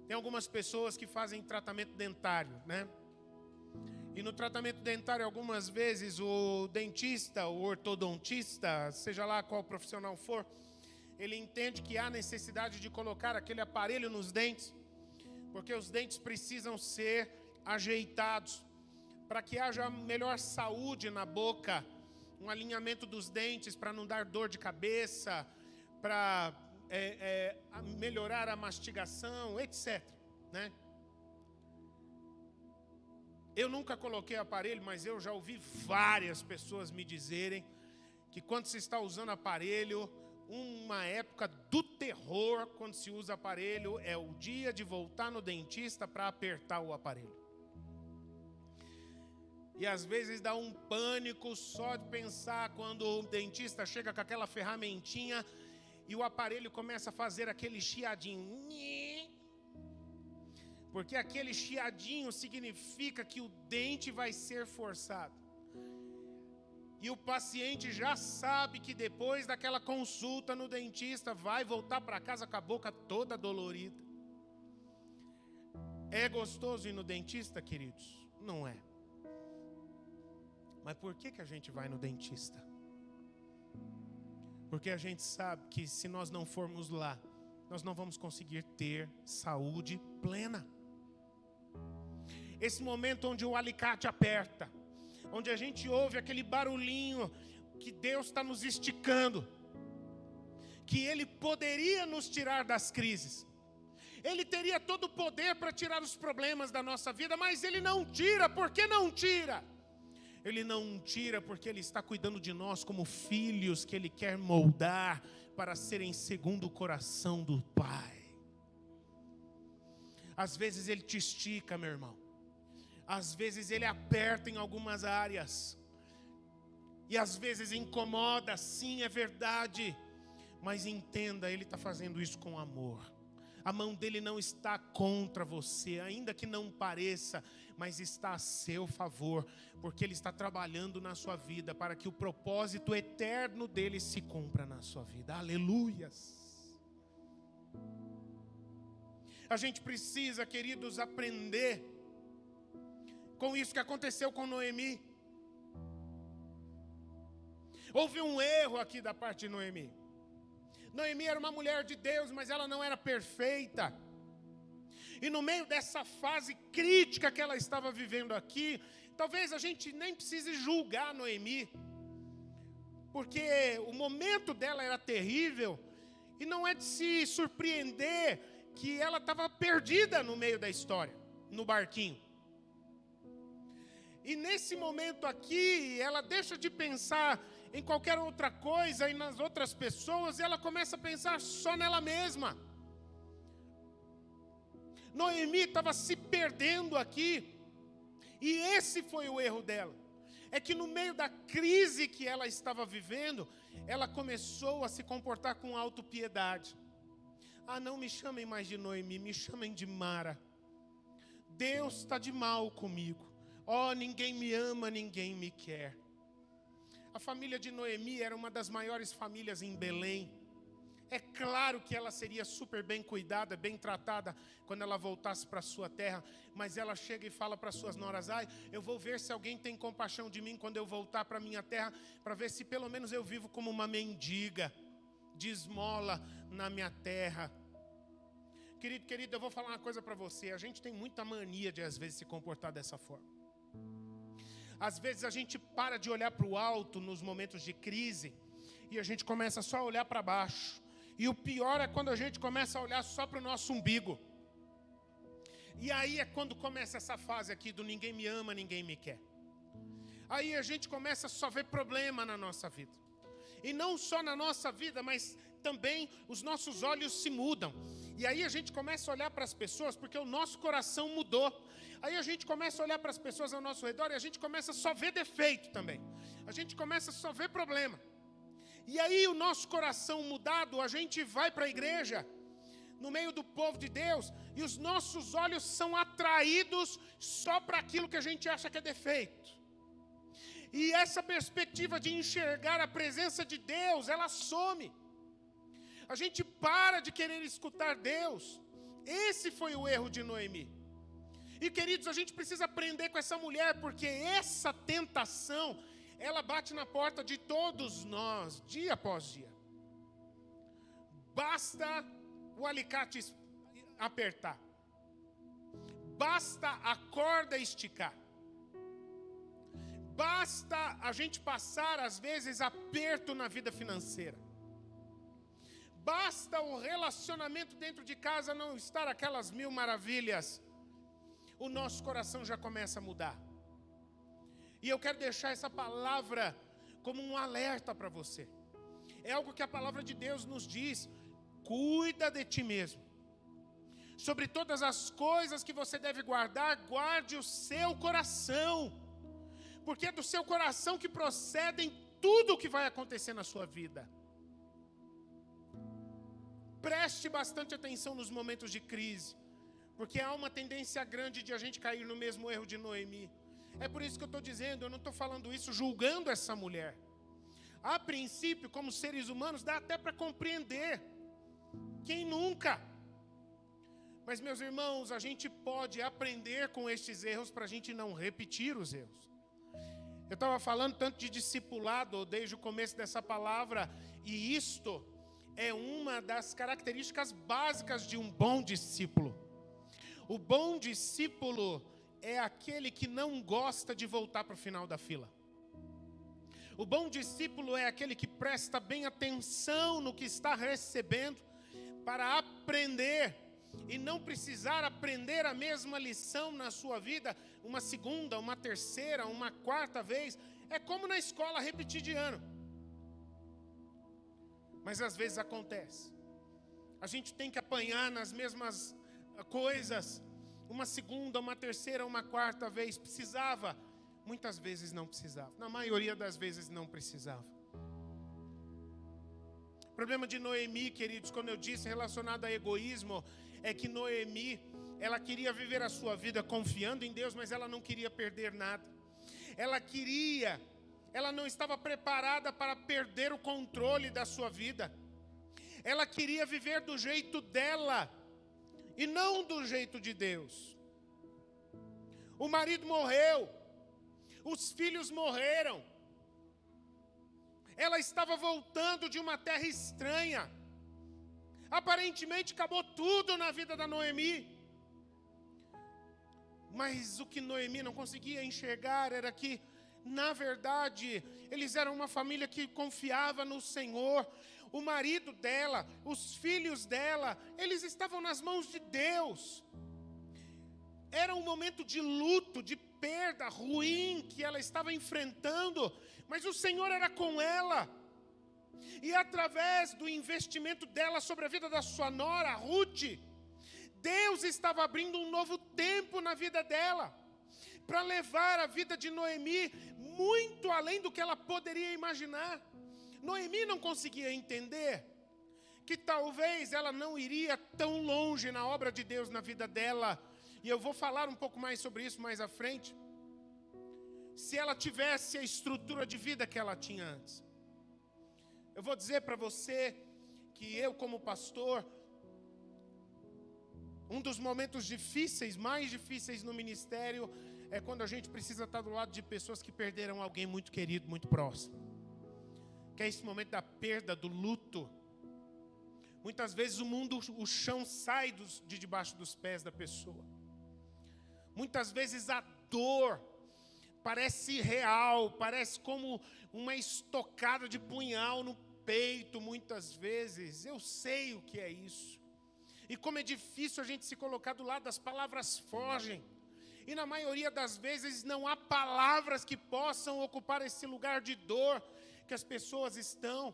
Tem algumas pessoas que fazem tratamento dentário, né? E no tratamento dentário, algumas vezes, o dentista, o ortodontista, seja lá qual profissional for, ele entende que há necessidade de colocar aquele aparelho nos dentes, porque os dentes precisam ser ajeitados, para que haja melhor saúde na boca, um alinhamento dos dentes para não dar dor de cabeça, para melhorar a mastigação, etc. Né? Eu nunca coloquei aparelho, mas eu já ouvi várias pessoas me dizerem que quando se está usando aparelho, uma época do terror, quando se usa aparelho, é o dia de voltar no dentista para apertar o aparelho. E às vezes dá um pânico só de pensar quando o dentista chega com aquela ferramentinha e o aparelho começa a fazer aquele chiadinho. Porque aquele chiadinho significa que o dente vai ser forçado. E o paciente já sabe que depois daquela consulta no dentista vai voltar para casa com a boca toda dolorida. É gostoso ir no dentista, queridos? Não é. Mas por que a gente vai no dentista? Porque a gente sabe que se nós não formos lá, nós não vamos conseguir ter saúde plena. Esse momento onde o alicate aperta, onde a gente ouve aquele barulhinho que Deus está nos esticando, que Ele poderia nos tirar das crises. Ele teria todo o poder para tirar os problemas da nossa vida, mas Ele não tira. Por que não tira? Ele não tira porque Ele está cuidando de nós como filhos que Ele quer moldar para serem segundo o coração do Pai. Às vezes Ele te estica, meu irmão. Às vezes Ele aperta em algumas áreas. E às vezes incomoda, sim, é verdade. Mas entenda, Ele está fazendo isso com amor. A mão dele não está contra você, ainda que não pareça, mas está a seu favor, porque Ele está trabalhando na sua vida para que o propósito eterno dele se cumpra na sua vida. Aleluias! A gente precisa, queridos, aprender com isso que aconteceu com Noemi. Houve um erro aqui da parte de Noemi. Noemi era uma mulher de Deus, mas ela não era perfeita. E no meio dessa fase crítica que ela estava vivendo aqui, talvez a gente nem precise julgar Noemi, porque o momento dela era terrível, e não é de se surpreender que ela estava perdida no meio da história, no barquinho. E nesse momento aqui, ela deixa de pensar em qualquer outra coisa e nas outras pessoas, e ela começa a pensar só nela mesma. Noemi estava se perdendo aqui, e esse foi o erro dela. É que no meio da crise que ela estava vivendo, ela começou a se comportar com autopiedade. Ah, não me chamem mais de Noemi, me chamem de Mara. Deus está de mal comigo. Oh, ninguém me ama, ninguém me quer. A família de Noemi era uma das maiores famílias em Belém. É claro que ela seria super bem cuidada, bem tratada quando ela voltasse para a sua terra. Mas ela chega e fala para suas noras: ai, eu vou ver se alguém tem compaixão de mim quando eu voltar para a minha terra, para ver se pelo menos eu vivo como uma mendiga, de esmola na minha terra. Querido, eu vou falar uma coisa para você. A gente tem muita mania de, às vezes, se comportar dessa forma. Às vezes, a gente para de olhar para o alto nos momentos de crise e a gente começa só a olhar para baixo. E o pior é quando a gente começa a olhar só para o nosso umbigo. E aí é quando começa essa fase aqui do ninguém me ama, ninguém me quer. Aí a gente começa a só ver problema na nossa vida. E não só na nossa vida, mas também os nossos olhos se mudam. E aí a gente começa a olhar para as pessoas porque o nosso coração mudou. Aí a gente começa a olhar para as pessoas ao nosso redor e a gente começa a só ver defeito também. A gente começa a só ver problema. E aí o nosso coração mudado, a gente vai para a igreja, no meio do povo de Deus, e os nossos olhos são atraídos só para aquilo que a gente acha que é defeito. E essa perspectiva de enxergar a presença de Deus, ela some. A gente para de querer escutar Deus. Esse foi o erro de Noemi. E queridos, a gente precisa aprender com essa mulher, porque essa tentação, ela bate na porta de todos nós, dia após dia. Basta o alicate apertar. Basta a corda esticar. Basta a gente passar, às vezes, aperto na vida financeira. Basta o relacionamento dentro de casa não estar aquelas mil maravilhas. O nosso coração já começa a mudar. E eu quero deixar essa palavra como um alerta para você. É algo que a palavra de Deus nos diz. Cuida de ti mesmo. Sobre todas as coisas que você deve guardar, guarde o seu coração. Porque é do seu coração que procedem tudo o que vai acontecer na sua vida. Preste bastante atenção nos momentos de crise. Porque há uma tendência grande de a gente cair no mesmo erro de Noemi. É por isso que eu estou dizendo, eu não estou falando isso julgando essa mulher. A princípio, como seres humanos, dá até para compreender. Quem nunca? Mas, meus irmãos, a gente pode aprender com estes erros para a gente não repetir os erros. Eu estava falando tanto de discipulado desde o começo dessa palavra, e isto é uma das características básicas de um bom discípulo. O bom discípulo é aquele que não gosta de voltar para o final da fila. O bom discípulo é aquele que presta bem atenção no que está recebendo para aprender e não precisar aprender a mesma lição na sua vida uma segunda, uma terceira, uma quarta vez. É como na escola repetir de ano. Mas às vezes acontece. A gente tem que apanhar nas mesmas coisas uma segunda, uma terceira, uma quarta vez. Precisava? Muitas vezes não precisava. Na maioria das vezes não precisava. O problema de Noemi, queridos, quando eu disse relacionado a egoísmo, é que Noemi, ela queria viver a sua vida confiando em Deus, mas ela não queria perder nada. Ela não estava preparada para perder o controle da sua vida. Ela queria viver do jeito dela e não do jeito de Deus. O marido morreu, os filhos morreram. Ela estava voltando de uma terra estranha. Aparentemente acabou tudo na vida da Noemi. Mas o que Noemi não conseguia enxergar era que, na verdade, eles eram uma família que confiava no Senhor. O marido dela, os filhos dela, eles estavam nas mãos de Deus. Era um momento de luto, de perda ruim que ela estava enfrentando, mas o Senhor era com ela. E através do investimento dela sobre a vida da sua nora, Ruth, Deus estava abrindo um novo tempo na vida dela, para levar a vida de Noemi muito além do que ela poderia imaginar. Noemi não conseguia entender que talvez ela não iria tão longe na obra de Deus na vida dela, e eu vou falar um pouco mais sobre isso mais à frente, se ela tivesse a estrutura de vida que ela tinha antes. Eu vou dizer para você que eu, como pastor, um dos momentos difíceis, mais difíceis no ministério, é quando a gente precisa estar do lado de pessoas que perderam alguém muito querido, muito próximo. Que é esse momento da perda, do luto. Muitas vezes o chão sai de debaixo dos pés da pessoa. Muitas vezes a dor parece real, parece como uma estocada de punhal no peito, muitas vezes. Eu sei o que é isso. E como é difícil a gente se colocar do lado, as palavras fogem. E na maioria das vezes não há palavras que possam ocupar esse lugar de dor que as pessoas estão.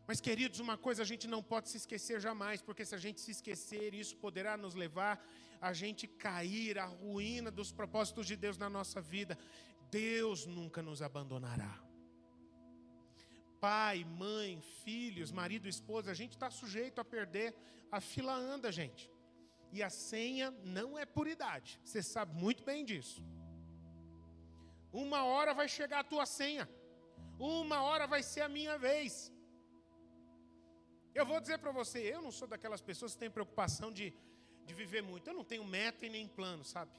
Mas, queridos, uma coisa a gente não pode se esquecer jamais, porque se a gente se esquecer, isso poderá nos levar a gente cair, a ruína dos propósitos de Deus na nossa vida. Deus nunca nos abandonará. Pai, mãe, filhos, marido, esposa, a gente está sujeito a perder. A fila anda, gente. E a senha não é por idade. Você sabe muito bem disso. Uma hora vai chegar a tua senha. Uma hora vai ser a minha vez. Eu vou dizer para você, eu não sou daquelas pessoas que têm preocupação de viver muito. Eu não tenho meta e nem plano, sabe?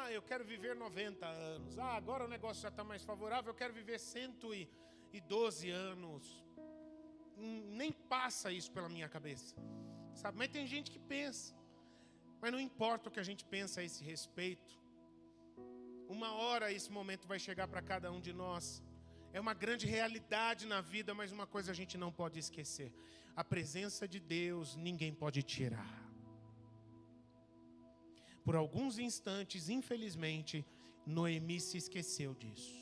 Eu quero viver 90 anos. Agora o negócio já está mais favorável, eu quero viver 112 anos. Nem passa isso pela minha cabeça, sabe? Mas tem gente que pensa. Mas não importa o que a gente pensa a esse respeito. Uma hora esse momento vai chegar para cada um de nós. É uma grande realidade na vida, mas uma coisa a gente não pode esquecer. A presença de Deus ninguém pode tirar. Por alguns instantes, infelizmente, Noemi se esqueceu disso.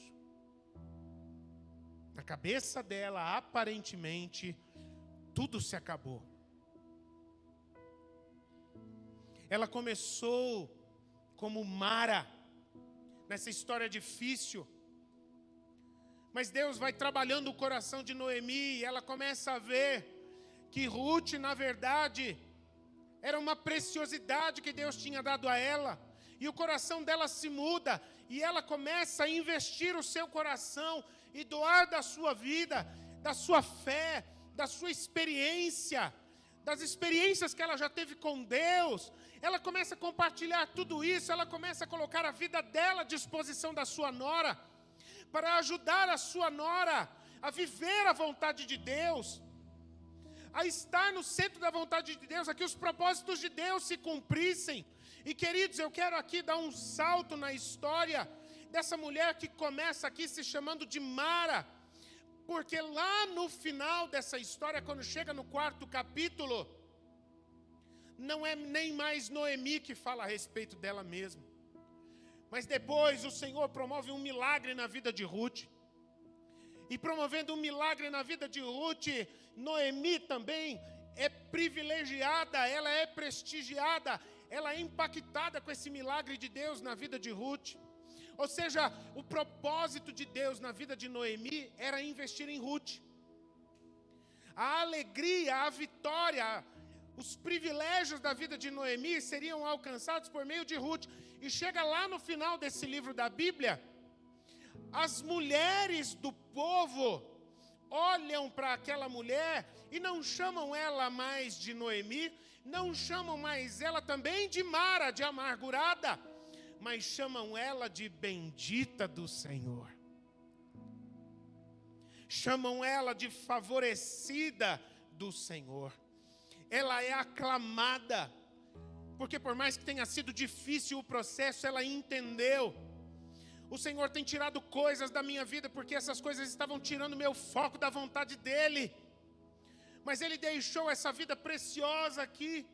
Na cabeça dela, aparentemente, tudo se acabou. Ela começou como Mara, nessa história difícil. Mas Deus vai trabalhando o coração de Noemi e ela começa a ver que Ruth, na verdade, era uma preciosidade que Deus tinha dado a ela. E o coração dela se muda e ela começa a investir o seu coração e doar da sua vida, da sua fé, da sua experiência, das experiências que ela já teve com Deus. Ela começa a compartilhar tudo isso, ela começa a colocar a vida dela à disposição da sua nora, para ajudar a sua nora a viver a vontade de Deus, a estar no centro da vontade de Deus, a que os propósitos de Deus se cumprissem. E, queridos, eu quero aqui dar um salto na história dessa mulher que começa aqui se chamando de Mara, porque lá no final dessa história, quando chega no 4º capítulo, não é nem mais Noemi que fala a respeito dela mesma. Mas depois o Senhor promove um milagre na vida de Ruth. E promovendo um milagre na vida de Ruth, Noemi também é privilegiada, ela é prestigiada, ela é impactada com esse milagre de Deus na vida de Ruth. Ou seja, o propósito de Deus na vida de Noemi era investir em Ruth. A alegria, a vitória, os privilégios da vida de Noemi seriam alcançados por meio de Ruth. E chega lá no final desse livro da Bíblia, as mulheres do povo olham para aquela mulher e não chamam ela mais de Noemi, não chamam mais ela também de Mara, de amargurada, mas chamam ela de bendita do Senhor. Chamam ela de favorecida do Senhor. Ela é aclamada, porque por mais que tenha sido difícil o processo, ela entendeu. O Senhor tem tirado coisas da minha vida, porque essas coisas estavam tirando meu foco da vontade dEle. Mas Ele deixou essa vida preciosa aqui.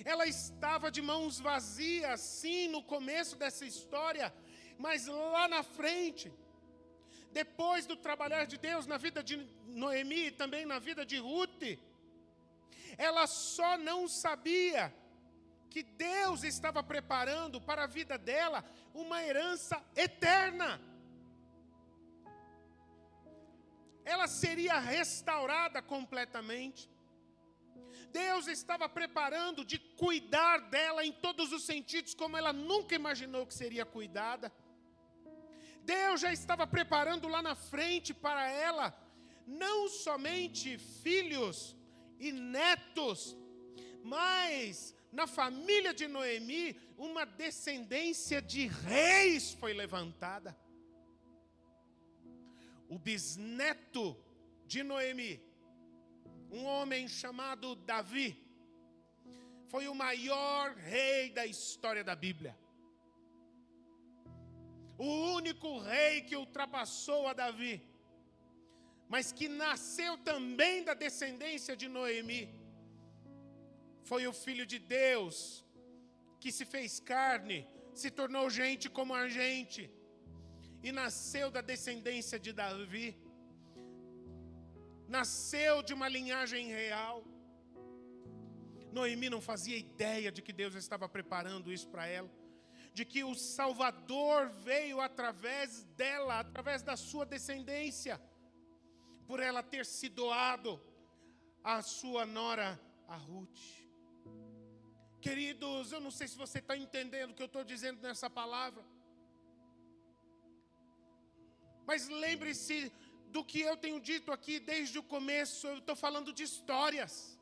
Ela estava de mãos vazias, sim, no começo dessa história, mas lá na frente, depois do trabalhar de Deus na vida de Noemi e também na vida de Ruth, ela só não sabia que Deus estava preparando para a vida dela uma herança eterna. Ela seria restaurada completamente. Deus estava preparando de cuidar dela em todos os sentidos, como ela nunca imaginou que seria cuidada. Deus já estava preparando lá na frente para ela, não somente filhos e netos, mas na família de Noemi, uma descendência de reis foi levantada. O bisneto de Noemi, um homem chamado Davi. Foi o maior rei da história da Bíblia. O único rei que ultrapassou a Davi, mas que nasceu também da descendência de Noemi. Foi o Filho de Deus, que se fez carne, se tornou gente como a gente, e nasceu da descendência de Davi. Nasceu de uma linhagem real. Noemi não fazia ideia de que Deus estava preparando isso para ela, de que o Salvador veio através dela, através da sua descendência, por ela ter se doado à sua nora, a Ruth. Queridos, eu não sei se você está entendendo o que eu estou dizendo nessa palavra, mas lembre-se do que eu tenho dito aqui desde o começo. Eu estou falando de histórias.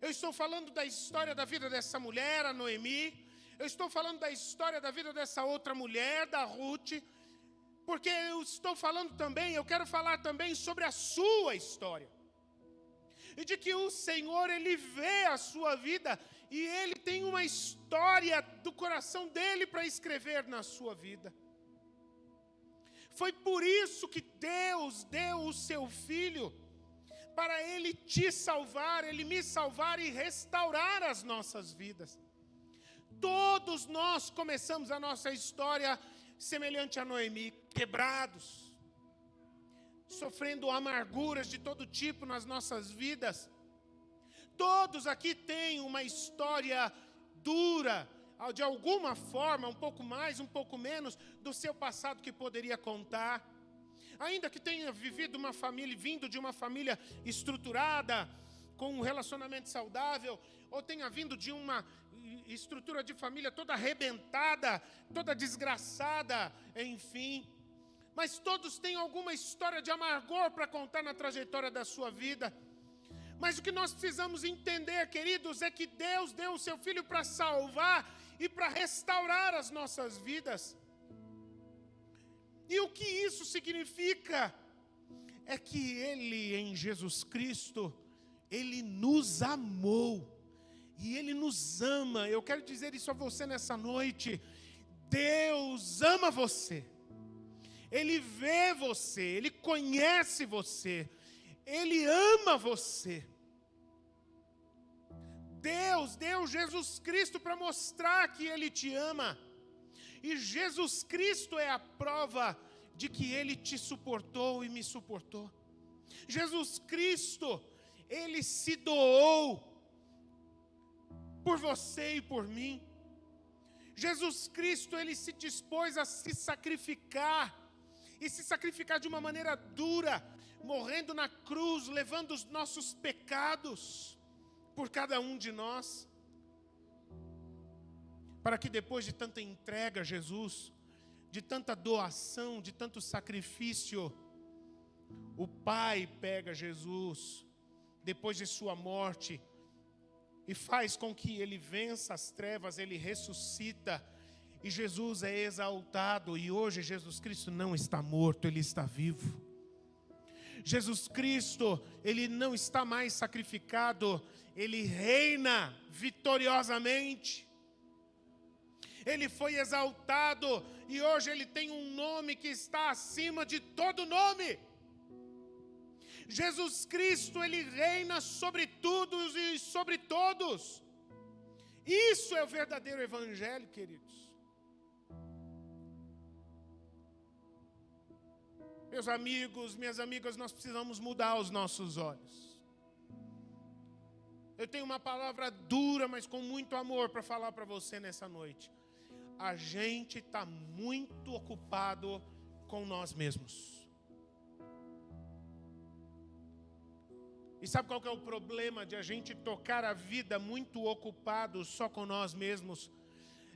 Eu estou falando da história da vida dessa mulher, a Noemi. Eu estou falando da história da vida dessa outra mulher, da Ruth. Porque eu estou falando também, eu quero falar também sobre a sua história. E de que o Senhor, Ele vê a sua vida e Ele tem uma história do coração dEle para escrever na sua vida. Foi por isso que Deus deu o seu Filho, para Ele te salvar, Ele me salvar e restaurar as nossas vidas. Todos nós começamos a nossa história semelhante a Noemi, quebrados, sofrendo amarguras de todo tipo nas nossas vidas. Todos aqui têm uma história dura, de alguma forma, um pouco mais, um pouco menos, do seu passado que poderia contar. Ainda que tenha vivido uma família, vindo de uma família estruturada, com um relacionamento saudável, ou tenha vindo de uma estrutura de família toda arrebentada, toda desgraçada, enfim. Mas todos têm alguma história de amargor para contar na trajetória da sua vida. Mas o que nós precisamos entender, queridos, é que Deus deu o seu Filho para salvar e para restaurar as nossas vidas. E o que isso significa? É que Ele, em Jesus Cristo, Ele nos amou. E Ele nos ama. Eu quero dizer isso a você nessa noite. Deus ama você. Ele vê você, Ele conhece você, Ele ama você. Deus deu Jesus Cristo para mostrar que Ele te ama. E Jesus Cristo é a prova de que Ele te suportou e me suportou. Jesus Cristo, Ele se doou por você e por mim. Jesus Cristo, Ele se dispôs a se sacrificar. E se sacrificar de uma maneira dura, morrendo na cruz, levando os nossos pecados por cada um de nós. Para que depois de tanta entrega a Jesus, de tanta doação, de tanto sacrifício, o Pai pega Jesus, depois de sua morte, e faz com que Ele vença as trevas, Ele ressuscita, e Jesus é exaltado. E hoje Jesus Cristo não está morto, Ele está vivo. Jesus Cristo, Ele não está mais sacrificado, Ele reina vitoriosamente. Ele foi exaltado e hoje Ele tem um nome que está acima de todo nome. Jesus Cristo, Ele reina sobre tudo e sobre todos. Isso é o verdadeiro evangelho, queridos. Meus amigos, minhas amigas, nós precisamos mudar os nossos olhos. Eu tenho uma palavra dura, mas com muito amor para falar para você nessa noite. A gente está muito ocupado com nós mesmos. E sabe qual que é o problema de a gente tocar a vida muito ocupado só com nós mesmos?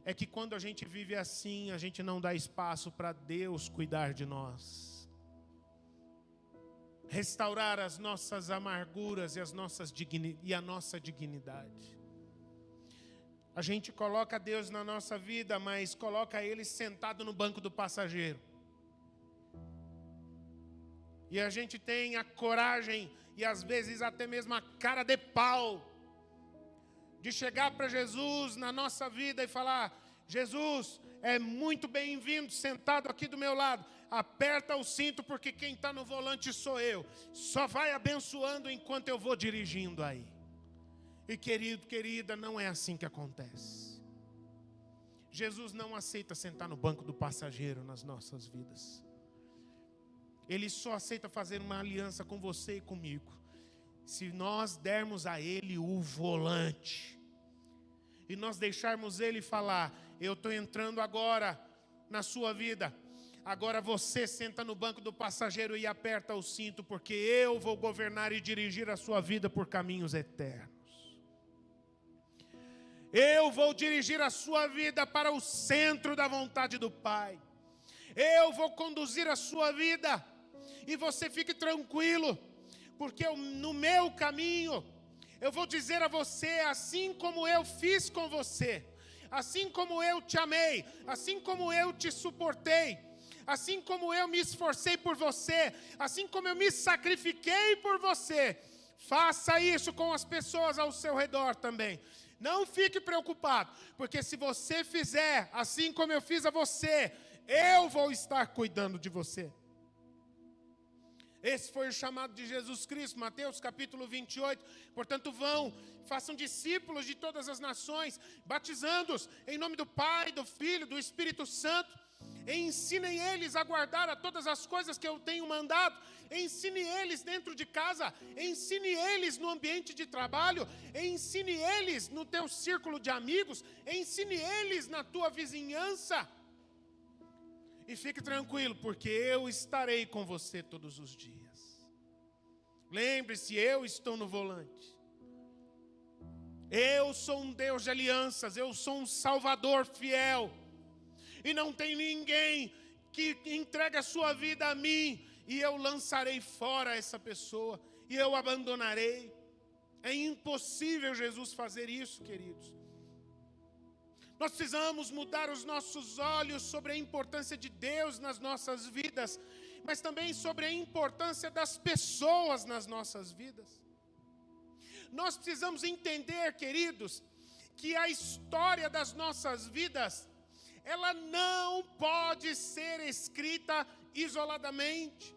É que quando a gente vive assim, a gente não dá espaço para Deus cuidar de nós. Restaurar as nossas amarguras e a nossa dignidade. A gente coloca Deus na nossa vida, mas coloca Ele sentado no banco do passageiro. E a gente tem a coragem e às vezes até mesmo a cara de pau, de chegar para Jesus na nossa vida e falar: Jesus, é muito bem-vindo sentado aqui do meu lado, aperta o cinto porque quem está no volante sou eu, só vai abençoando enquanto eu vou dirigindo aí. E querido, querida, não é assim que acontece. Jesus não aceita sentar no banco do passageiro nas nossas vidas. Ele só aceita fazer uma aliança com você e comigo se nós dermos a Ele o volante e nós deixarmos Ele falar: eu estou entrando agora na sua vida, agora você senta no banco do passageiro e aperta o cinto, porque eu vou governar e dirigir a sua vida por caminhos eternos. Eu vou dirigir a sua vida para o centro da vontade do Pai. Eu vou conduzir a sua vida. E você fique tranquilo, porque no meu caminho, eu vou dizer a você, assim como eu fiz com você, assim como eu te amei, assim como eu te suportei, assim como eu me esforcei por você, assim como eu me sacrifiquei por você, faça isso com as pessoas ao seu redor também. Não fique preocupado, porque se você fizer assim como eu fiz a você, eu vou estar cuidando de você. Esse foi o chamado de Jesus Cristo, Mateus capítulo 28. Portanto, vão, façam discípulos de todas as nações, batizando-os em nome do Pai, do Filho, do Espírito Santo. E ensinem eles a guardar a todas as coisas que eu tenho mandado. Ensine eles dentro de casa, ensine eles no ambiente de trabalho, ensine eles no teu círculo de amigos, ensine eles na tua vizinhança. E fique tranquilo, porque eu estarei com você todos os dias. Lembre-se, eu estou no volante. Eu sou um Deus de alianças, eu sou um Salvador fiel. E não tem ninguém que entregue a sua vida a mim e eu lançarei fora essa pessoa e eu abandonarei. É impossível Jesus fazer isso, queridos. Nós precisamos mudar os nossos olhos sobre a importância de Deus nas nossas vidas, mas também sobre a importância das pessoas nas nossas vidas. Nós precisamos entender, queridos, que a história das nossas vidas, ela não pode ser escrita isoladamente.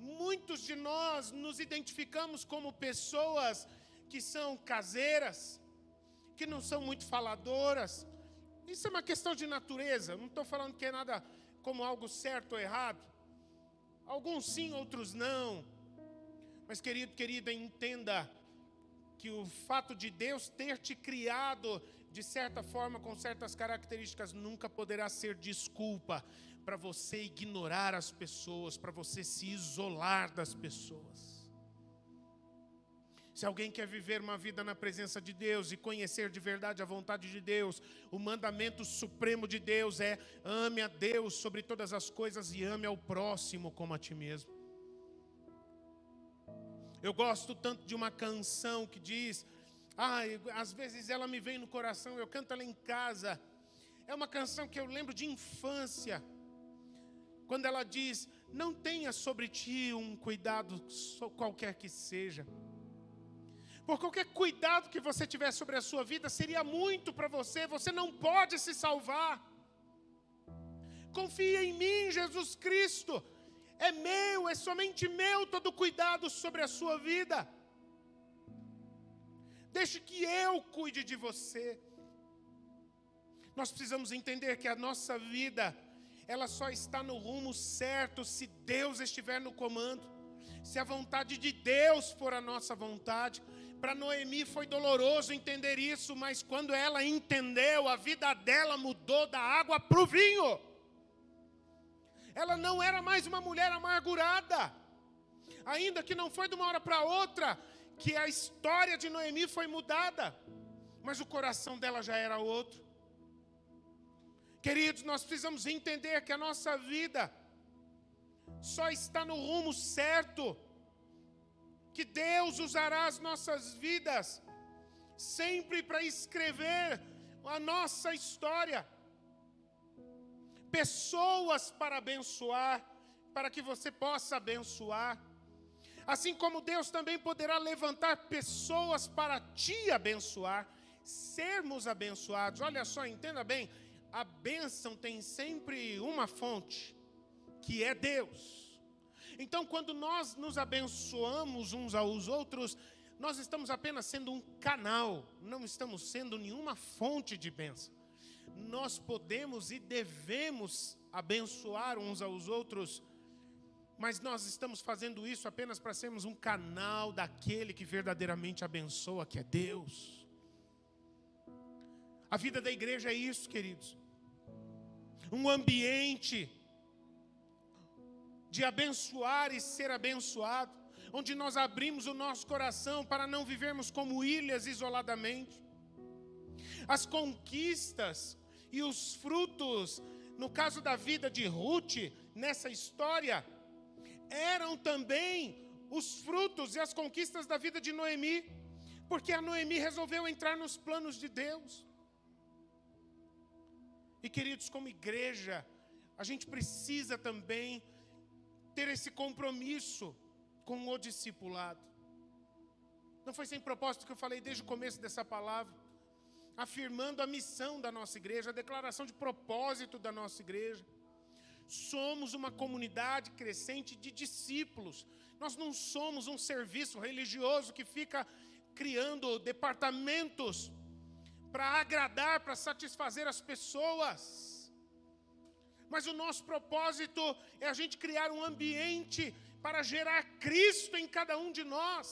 Muitos de nós nos identificamos como pessoas que são caseiras, que não são muito faladoras. Isso é uma questão de natureza. Não estou falando que é nada como algo certo ou errado. Alguns sim, outros não. Mas, querido, querida, entenda que o fato de Deus ter te criado de certa forma, com certas características, nunca poderá ser desculpa para você ignorar as pessoas, para você se isolar das pessoas. Se alguém quer viver uma vida na presença de Deus e conhecer de verdade a vontade de Deus, o mandamento supremo de Deus é: ame a Deus sobre todas as coisas e ame ao próximo como a ti mesmo. Eu gosto tanto de uma canção que diz, às vezes ela me vem no coração, eu canto ela em casa. É uma canção que eu lembro de infância, quando ela diz: não tenha sobre ti um cuidado qualquer que seja. Por qualquer cuidado que você tiver sobre a sua vida, seria muito para você. Você não pode se salvar. Confia em mim, Jesus Cristo. É meu, é somente meu todo cuidado sobre a sua vida. Deixe que eu cuide de você. Nós precisamos entender que a nossa vida, ela só está no rumo certo se Deus estiver no comando. Se a vontade de Deus for a nossa vontade. Para Noemi foi doloroso entender isso, mas quando ela entendeu, a vida dela mudou da água para o vinho. Ela não era mais uma mulher amargurada. Ainda que não foi de uma hora para outra que a história de Noemi foi mudada, mas o coração dela já era outro. Queridos, nós precisamos entender que a nossa vida só está no rumo certo, que Deus usará as nossas vidas sempre para escrever a nossa história. Pessoas para abençoar, para que você possa abençoar. Assim como Deus também poderá levantar pessoas para te abençoar, sermos abençoados. Olha só, entenda bem, a bênção tem sempre uma fonte, que é Deus. Então, quando nós nos abençoamos uns aos outros, nós estamos apenas sendo um canal, não estamos sendo nenhuma fonte de bênção. Nós podemos e devemos abençoar uns aos outros, mas nós estamos fazendo isso apenas para sermos um canal daquele que verdadeiramente abençoa, que é Deus. A vida da igreja é isso, queridos. Um ambiente de abençoar e ser abençoado, onde nós abrimos o nosso coração para não vivermos como ilhas isoladamente. As conquistas e os frutos, no caso da vida de Ruth, nessa história, eram também os frutos e as conquistas da vida de Noemi, porque a Noemi resolveu entrar nos planos de Deus. E queridos, como igreja, a gente precisa também ter esse compromisso com o discipulado. Não foi sem propósito que eu falei desde o começo dessa palavra, afirmando a missão da nossa igreja, a declaração de propósito da nossa igreja. Somos uma comunidade crescente de discípulos. Nós não somos um serviço religioso que fica criando departamentos para agradar, para satisfazer as pessoas. Mas o nosso propósito é a gente criar um ambiente para gerar Cristo em cada um de nós.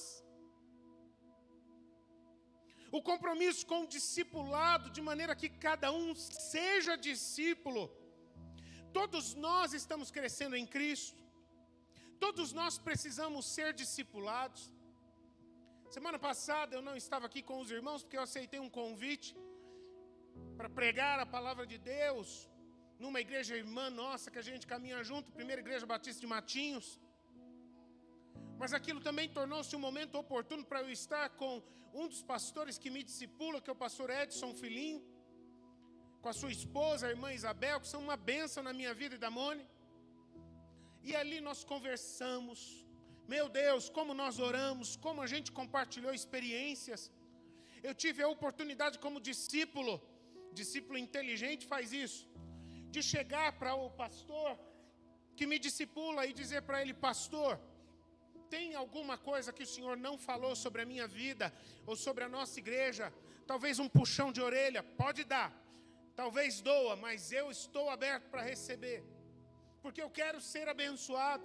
O compromisso com o discipulado, de maneira que cada um seja discípulo. Todos nós estamos crescendo em Cristo. Todos nós precisamos ser discipulados. Semana passada eu não estava aqui com os irmãos porque eu aceitei um convite para pregar a palavra de Deus numa igreja irmã nossa que a gente caminha junto, Primeira Igreja Batista de Matinhos. Mas aquilo também tornou-se um momento oportuno para eu estar com um dos pastores que me discipula, que é o pastor Edson Filhinho, com a sua esposa, a irmã Isabel, que são uma bênção na minha vida e da Mônica. E ali nós conversamos. Meu Deus, como nós oramos, como a gente compartilhou experiências. Eu tive a oportunidade como discípulo inteligente faz isso, de chegar para o pastor que me discipula e dizer para ele: pastor, tem alguma coisa que o senhor não falou sobre a minha vida ou sobre a nossa igreja? Talvez um puxão de orelha, pode dar. Talvez doa, mas eu estou aberto para receber, porque eu quero ser abençoado.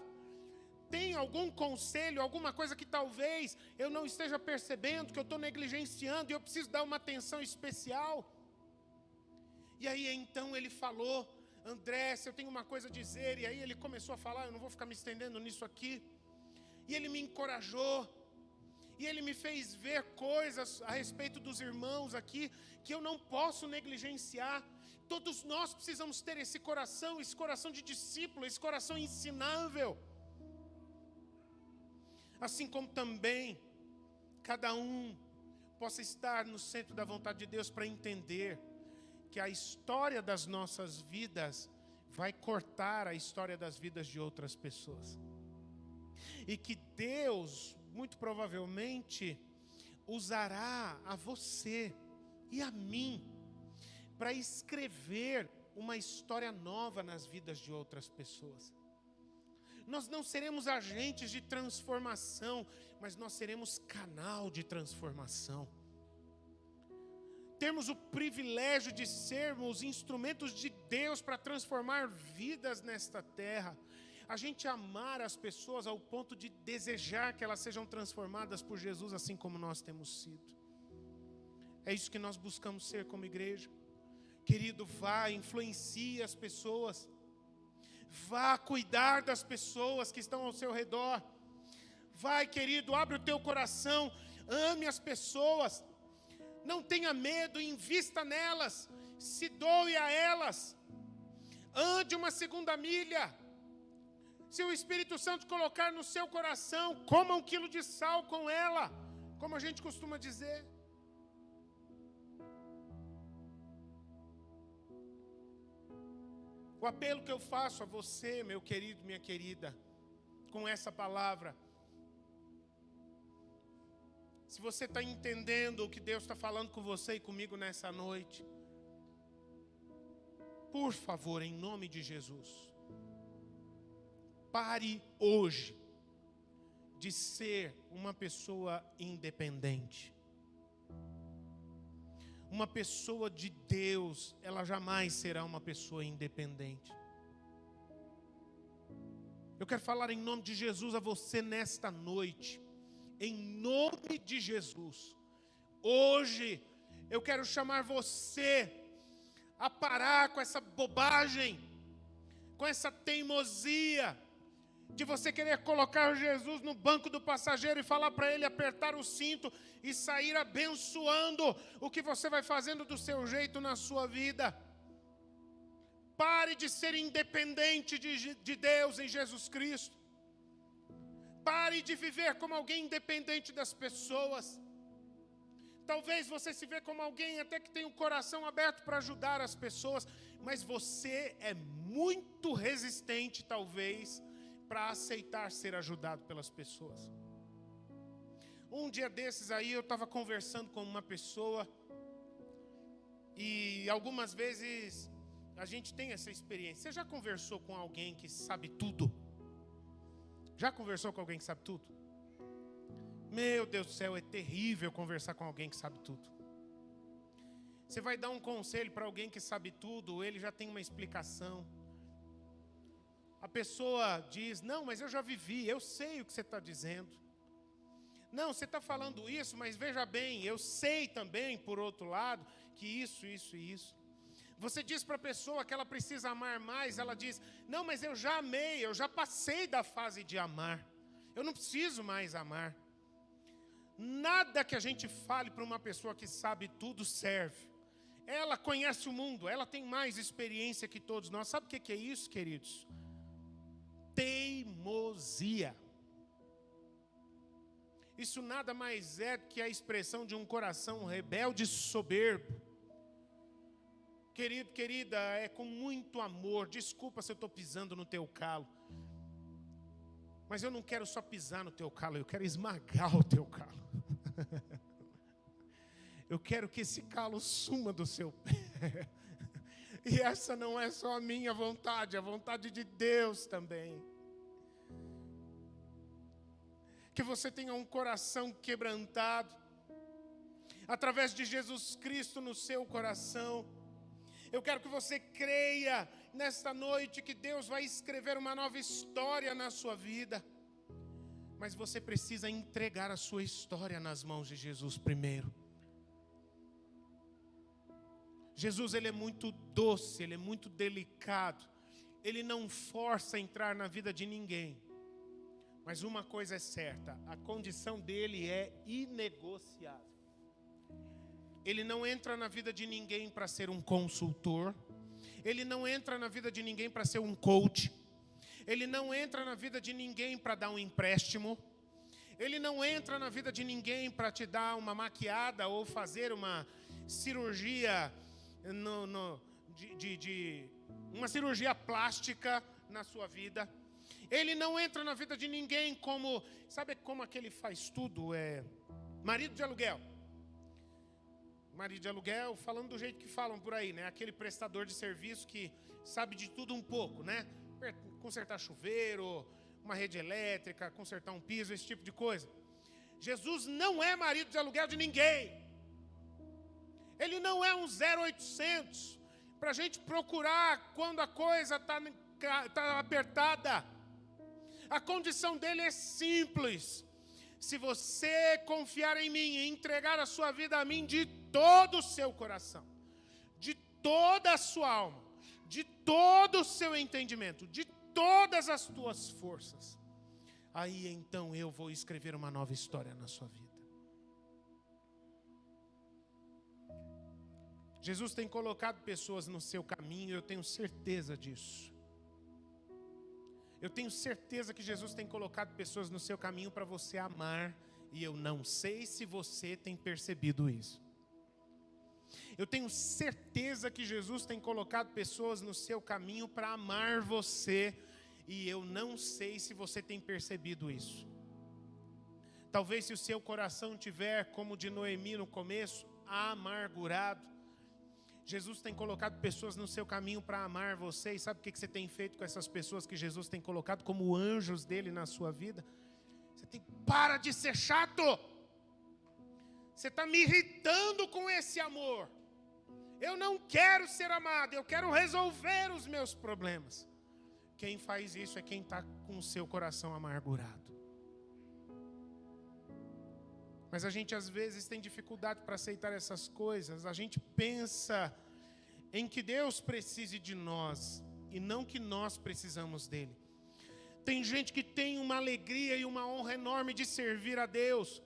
Tem algum conselho, alguma coisa que talvez eu não esteja percebendo, que eu estou negligenciando e eu preciso dar uma atenção especial? E aí então ele falou: André, se eu tenho uma coisa a dizer. E aí ele começou a falar, eu não vou ficar me estendendo nisso aqui. E ele me encorajou. E ele me fez ver coisas a respeito dos irmãos aqui que eu não posso negligenciar. Todos nós precisamos ter esse coração de discípulo, esse coração ensinável. Assim como também cada um possa estar no centro da vontade de Deus para entender que a história das nossas vidas vai cortar a história das vidas de outras pessoas. E que Deus, muito provavelmente, usará a você e a mim para escrever uma história nova nas vidas de outras pessoas. Nós não seremos agentes de transformação, mas nós seremos canal de transformação. Temos o privilégio de sermos instrumentos de Deus para transformar vidas nesta terra. A gente amar as pessoas ao ponto de desejar que elas sejam transformadas por Jesus, assim como nós temos sido. É isso que nós buscamos ser como igreja. Querido, vá, influencie as pessoas. Vá cuidar das pessoas que estão ao seu redor. Vai, querido, abre o teu coração, ame as pessoas. Não tenha medo, invista nelas, se doe a elas. Ande uma segunda milha. Se o Espírito Santo colocar no seu coração, coma 1 quilo de sal com ela, como a gente costuma dizer. O apelo que eu faço a você, meu querido, minha querida, com essa palavra, Se você está entendendo o que Deus está falando com você e comigo nessa noite, por favor, em nome de Jesus, pare hoje de ser uma pessoa independente. Uma pessoa de Deus, ela jamais será uma pessoa independente. Eu quero falar em nome de Jesus a você nesta noite. Em nome de Jesus. Hoje, eu quero chamar você a parar com essa bobagem, com essa teimosia, de você querer colocar Jesus no banco do passageiro e falar para ele apertar o cinto e sair abençoando o que você vai fazendo do seu jeito na sua vida. Pare de ser independente de Deus em Jesus Cristo. Pare de viver como alguém independente das pessoas. Talvez você se vê como alguém até que tem o coração aberto para ajudar as pessoas, mas você é muito resistente, talvez, para aceitar ser ajudado pelas pessoas. Um dia desses aí eu estava conversando com uma pessoa e algumas vezes a gente tem essa experiência. Você já conversou com alguém que sabe tudo? Já conversou com alguém que sabe tudo? Meu Deus do céu, é terrível conversar com alguém que sabe tudo. Você vai dar um conselho para alguém que sabe tudo, ele já tem uma explicação. A pessoa diz, não, mas eu já vivi, eu sei o que você está dizendo. Não, você está falando isso, mas veja bem, eu sei também, por outro lado, que isso e isso. Você diz para a pessoa que ela precisa amar mais, ela diz, não, mas eu já amei, eu já passei da fase de amar. Eu não preciso mais amar. Nada que a gente fale para uma pessoa que sabe tudo serve. Ela conhece o mundo, ela tem mais experiência que todos nós. Sabe o que é isso, queridos? Teimosia. Isso nada mais é do que a expressão de um coração rebelde e soberbo. Querido, querida, é com muito amor. Desculpa se eu estou pisando no teu calo. Mas eu não quero só pisar no teu calo, eu quero esmagar o teu calo. Eu quero que esse calo suma do seu pé. E essa não é só a minha vontade, é a vontade de Deus também. Que você tenha um coração quebrantado, através de Jesus Cristo no seu coração. Eu quero que você creia nesta noite que Deus vai escrever uma nova história na sua vida. Mas você precisa entregar a sua história nas mãos de Jesus primeiro. Jesus, ele é muito doce, ele é muito delicado. Ele não força a entrar na vida de ninguém. Mas uma coisa é certa, a condição dele é inegociável. Ele não entra na vida de ninguém para ser um consultor. Ele não entra na vida de ninguém para ser um coach. Ele não entra na vida de ninguém para dar um empréstimo. Ele não entra na vida de ninguém para te dar uma maquiada ou fazer uma cirurgia, uma cirurgia plástica na sua vida. Ele não entra na vida de ninguém como, sabe como aquele faz tudo? Marido de aluguel. Marido de aluguel, falando do jeito que falam por aí, né? Aquele prestador de serviço que sabe de tudo um pouco, né? Consertar chuveiro, uma rede elétrica, consertar um piso, esse tipo de coisa. Jesus não é marido de aluguel de ninguém. Ele não é um 0800 para a gente procurar quando a coisa está apertada. A condição dele é simples. Se você confiar em mim e entregar a sua vida a mim de todo o seu coração, de toda a sua alma, de todo o seu entendimento, de todas as tuas forças, aí então eu vou escrever uma nova história na sua vida. Jesus tem colocado pessoas no seu caminho, eu tenho certeza disso. Eu tenho certeza que Jesus tem colocado pessoas no seu caminho para você amar, e eu não sei se você tem percebido isso. Eu tenho certeza que Jesus tem colocado pessoas no seu caminho para amar você, e eu não sei se você tem percebido isso. Talvez se o seu coração tiver como de Noemi no começo, amargurado. Jesus tem colocado pessoas no seu caminho para amar você. E sabe o que você tem feito com essas pessoas que Jesus tem colocado como anjos dele na sua vida? Você tem, para de ser chato. Você está me irritando com esse amor. Eu não quero ser amado, eu quero resolver os meus problemas. Quem faz isso é quem está com o seu coração amargurado. Mas a gente às vezes tem dificuldade para aceitar essas coisas. A gente pensa em que Deus precise de nós e não que nós precisamos dele. Tem gente que tem uma alegria e uma honra enorme de servir a Deus,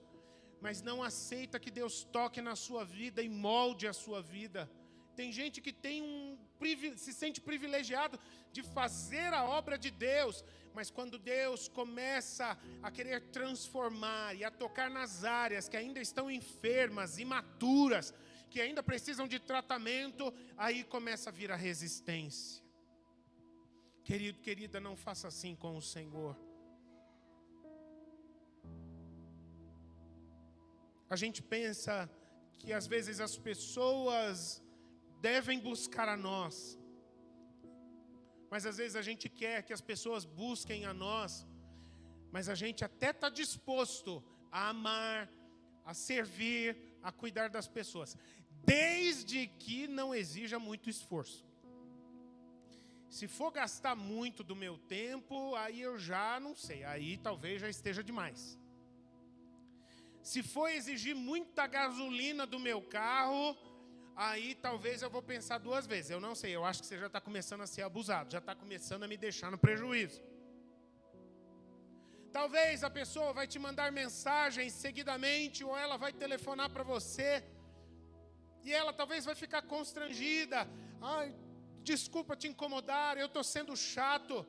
mas não aceita que Deus toque na sua vida e molde a sua vida. Tem gente que se sente privilegiado de fazer a obra de Deus, mas quando Deus começa a querer transformar e a tocar nas áreas que ainda estão enfermas, imaturas, que ainda precisam de tratamento, aí começa a vir a resistência. Querido, querida, não faça assim com o Senhor. A gente pensa que às vezes as pessoas devem buscar a nós, mas às vezes a gente quer que as pessoas busquem a nós, mas a gente até está disposto a amar, a servir, a cuidar das pessoas, desde que não exija muito esforço. Se for gastar muito do meu tempo, aí eu já não sei, aí talvez já esteja demais. Se for exigir muita gasolina do meu carro, aí talvez eu vou pensar duas vezes. Eu não sei, eu acho que você já está começando a ser abusado, já está começando a me deixar no prejuízo. Talvez a pessoa vai te mandar mensagens seguidamente, ou ela vai telefonar para você, e ela talvez vai ficar constrangida. Ai, desculpa te incomodar, eu estou sendo chato.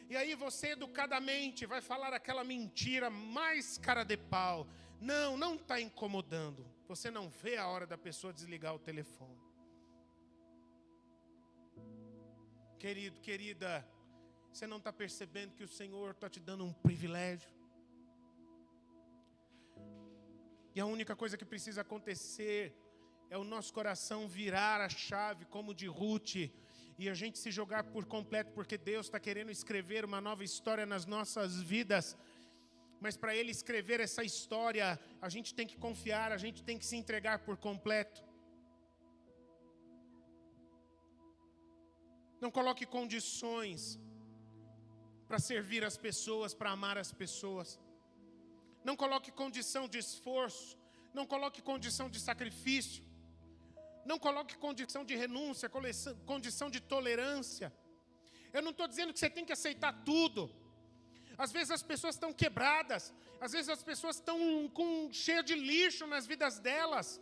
E aí você educadamente vai falar aquela mentira mais cara de pau. Não está incomodando. Você não vê a hora da pessoa desligar o telefone. Querido, querida, você não está percebendo que o Senhor está te dando um privilégio? E a única coisa que precisa acontecer é o nosso coração virar a chave como de Ruth e a gente se jogar por completo, porque Deus está querendo escrever uma nova história nas nossas vidas. Mas para Ele escrever essa história, a gente tem que confiar, a gente tem que se entregar por completo. Não coloque condições para servir as pessoas, para amar as pessoas. Não coloque condição de esforço, não coloque condição de sacrifício, não coloque condição de renúncia, condição de tolerância. Eu não estou dizendo que você tem que aceitar tudo. Às vezes as pessoas estão quebradas, às vezes as pessoas estão cheio de lixo nas vidas delas.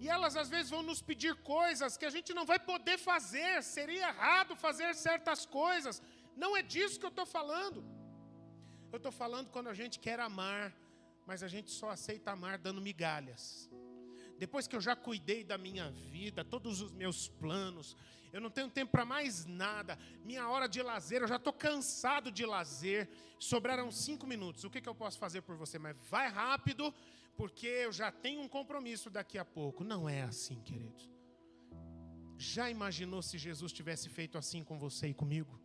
E elas às vezes vão nos pedir coisas que a gente não vai poder fazer, seria errado fazer certas coisas. Não é disso que eu estou falando. Eu estou falando quando a gente quer amar, mas a gente só aceita amar dando migalhas. Depois que eu já cuidei da minha vida, todos os meus planos, eu não tenho tempo para mais nada. Minha hora de lazer, eu já estou cansado de lazer. Sobraram 5 minutos. O que eu posso fazer por você? Mas vai rápido, porque eu já tenho um compromisso daqui a pouco. Não é assim, queridos. Já imaginou se Jesus tivesse feito assim com você e comigo?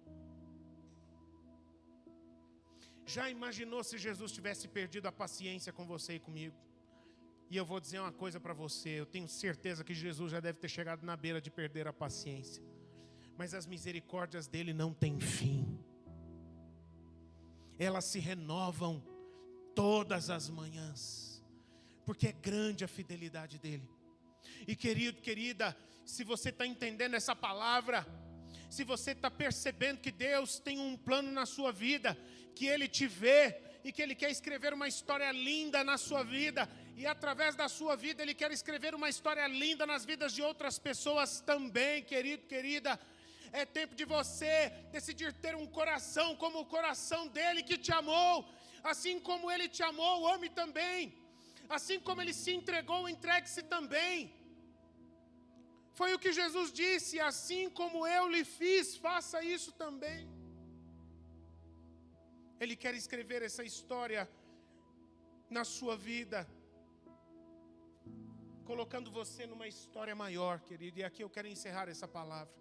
Já imaginou se Jesus tivesse perdido a paciência com você e comigo? E eu vou dizer uma coisa para você, eu tenho certeza que Jesus já deve ter chegado na beira de perder a paciência. Mas as misericórdias dele não têm fim. Elas se renovam todas as manhãs, porque é grande a fidelidade dele. E querido, querida, se você está entendendo essa palavra, se você está percebendo que Deus tem um plano na sua vida, que Ele te vê e que Ele quer escrever uma história linda na sua vida, e através da sua vida Ele quer escrever uma história linda nas vidas de outras pessoas também, querido, querida. É tempo de você decidir ter um coração como o coração dele que te amou. Assim como ele te amou, ame também. Assim como ele se entregou, entregue-se também. Foi o que Jesus disse: assim como eu lhe fiz, faça isso também. Ele quer escrever essa história na sua vida, colocando você numa história maior, querido. E aqui eu quero encerrar essa palavra.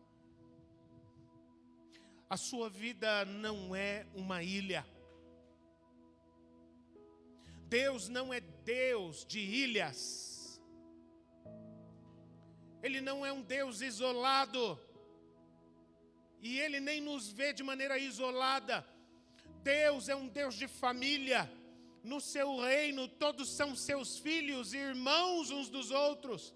A sua vida não é uma ilha. Deus não é Deus de ilhas. Ele não é um Deus isolado. E Ele nem nos vê de maneira isolada. Deus é um Deus de família. No seu reino, todos são seus filhos e irmãos uns dos outros.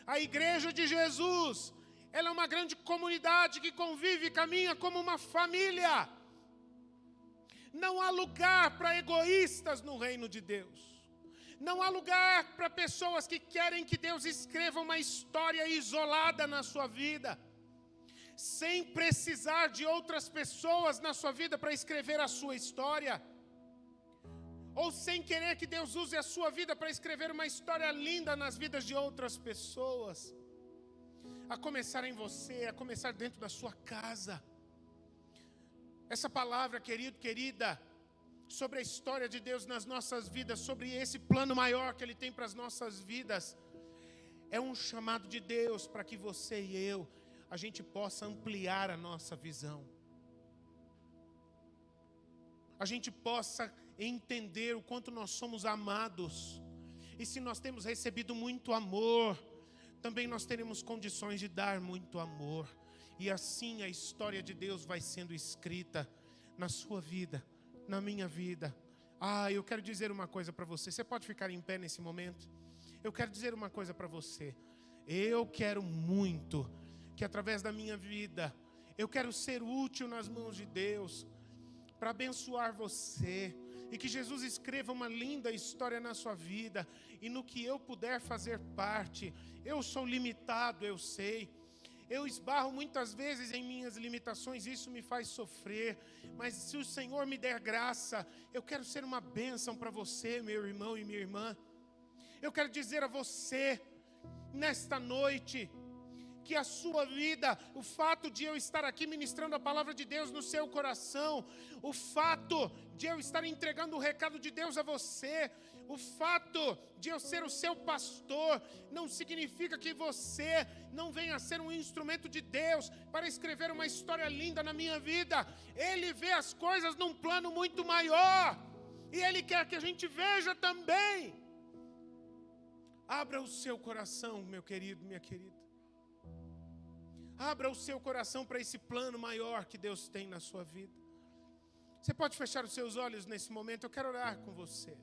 A igreja de Jesus, ela é uma grande comunidade que convive e caminha como uma família. Não há lugar para egoístas no reino de Deus. Não há lugar para pessoas que querem que Deus escreva uma história isolada na sua vida, sem precisar de outras pessoas na sua vida para escrever a sua história. Ou sem querer que Deus use a sua vida para escrever uma história linda nas vidas de outras pessoas. A começar em você, a começar dentro da sua casa. Essa palavra, querido, querida, sobre a história de Deus nas nossas vidas, sobre esse plano maior que Ele tem para as nossas vidas, é um chamado de Deus para que você e eu, a gente possa ampliar a nossa visão. A gente possa entender o quanto nós somos amados. E se nós temos recebido muito amor, também nós teremos condições de dar muito amor. E assim a história de Deus vai sendo escrita na sua vida, na minha vida. Eu quero dizer uma coisa para você. Você pode ficar em pé nesse momento? Eu quero dizer uma coisa para você. Eu quero muito que através da minha vida, eu quero ser útil nas mãos de Deus, para abençoar você, e que Jesus escreva uma linda história na sua vida, e no que eu puder fazer parte. Eu sou limitado, eu sei, eu esbarro muitas vezes em minhas limitações, isso me faz sofrer, mas se o Senhor me der graça, eu quero ser uma bênção para você, meu irmão e minha irmã. Eu quero dizer a você, nesta noite, que a sua vida, o fato de eu estar aqui ministrando a palavra de Deus no seu coração, o fato de eu estar entregando o recado de Deus a você, o fato de eu ser o seu pastor, não significa que você não venha a ser um instrumento de Deus para escrever uma história linda na minha vida. Ele vê as coisas num plano muito maior, e Ele quer que a gente veja também. Abra o seu coração, meu querido, minha querida. Abra o seu coração para esse plano maior que Deus tem na sua vida. Você pode fechar os seus olhos nesse momento, eu quero orar com você.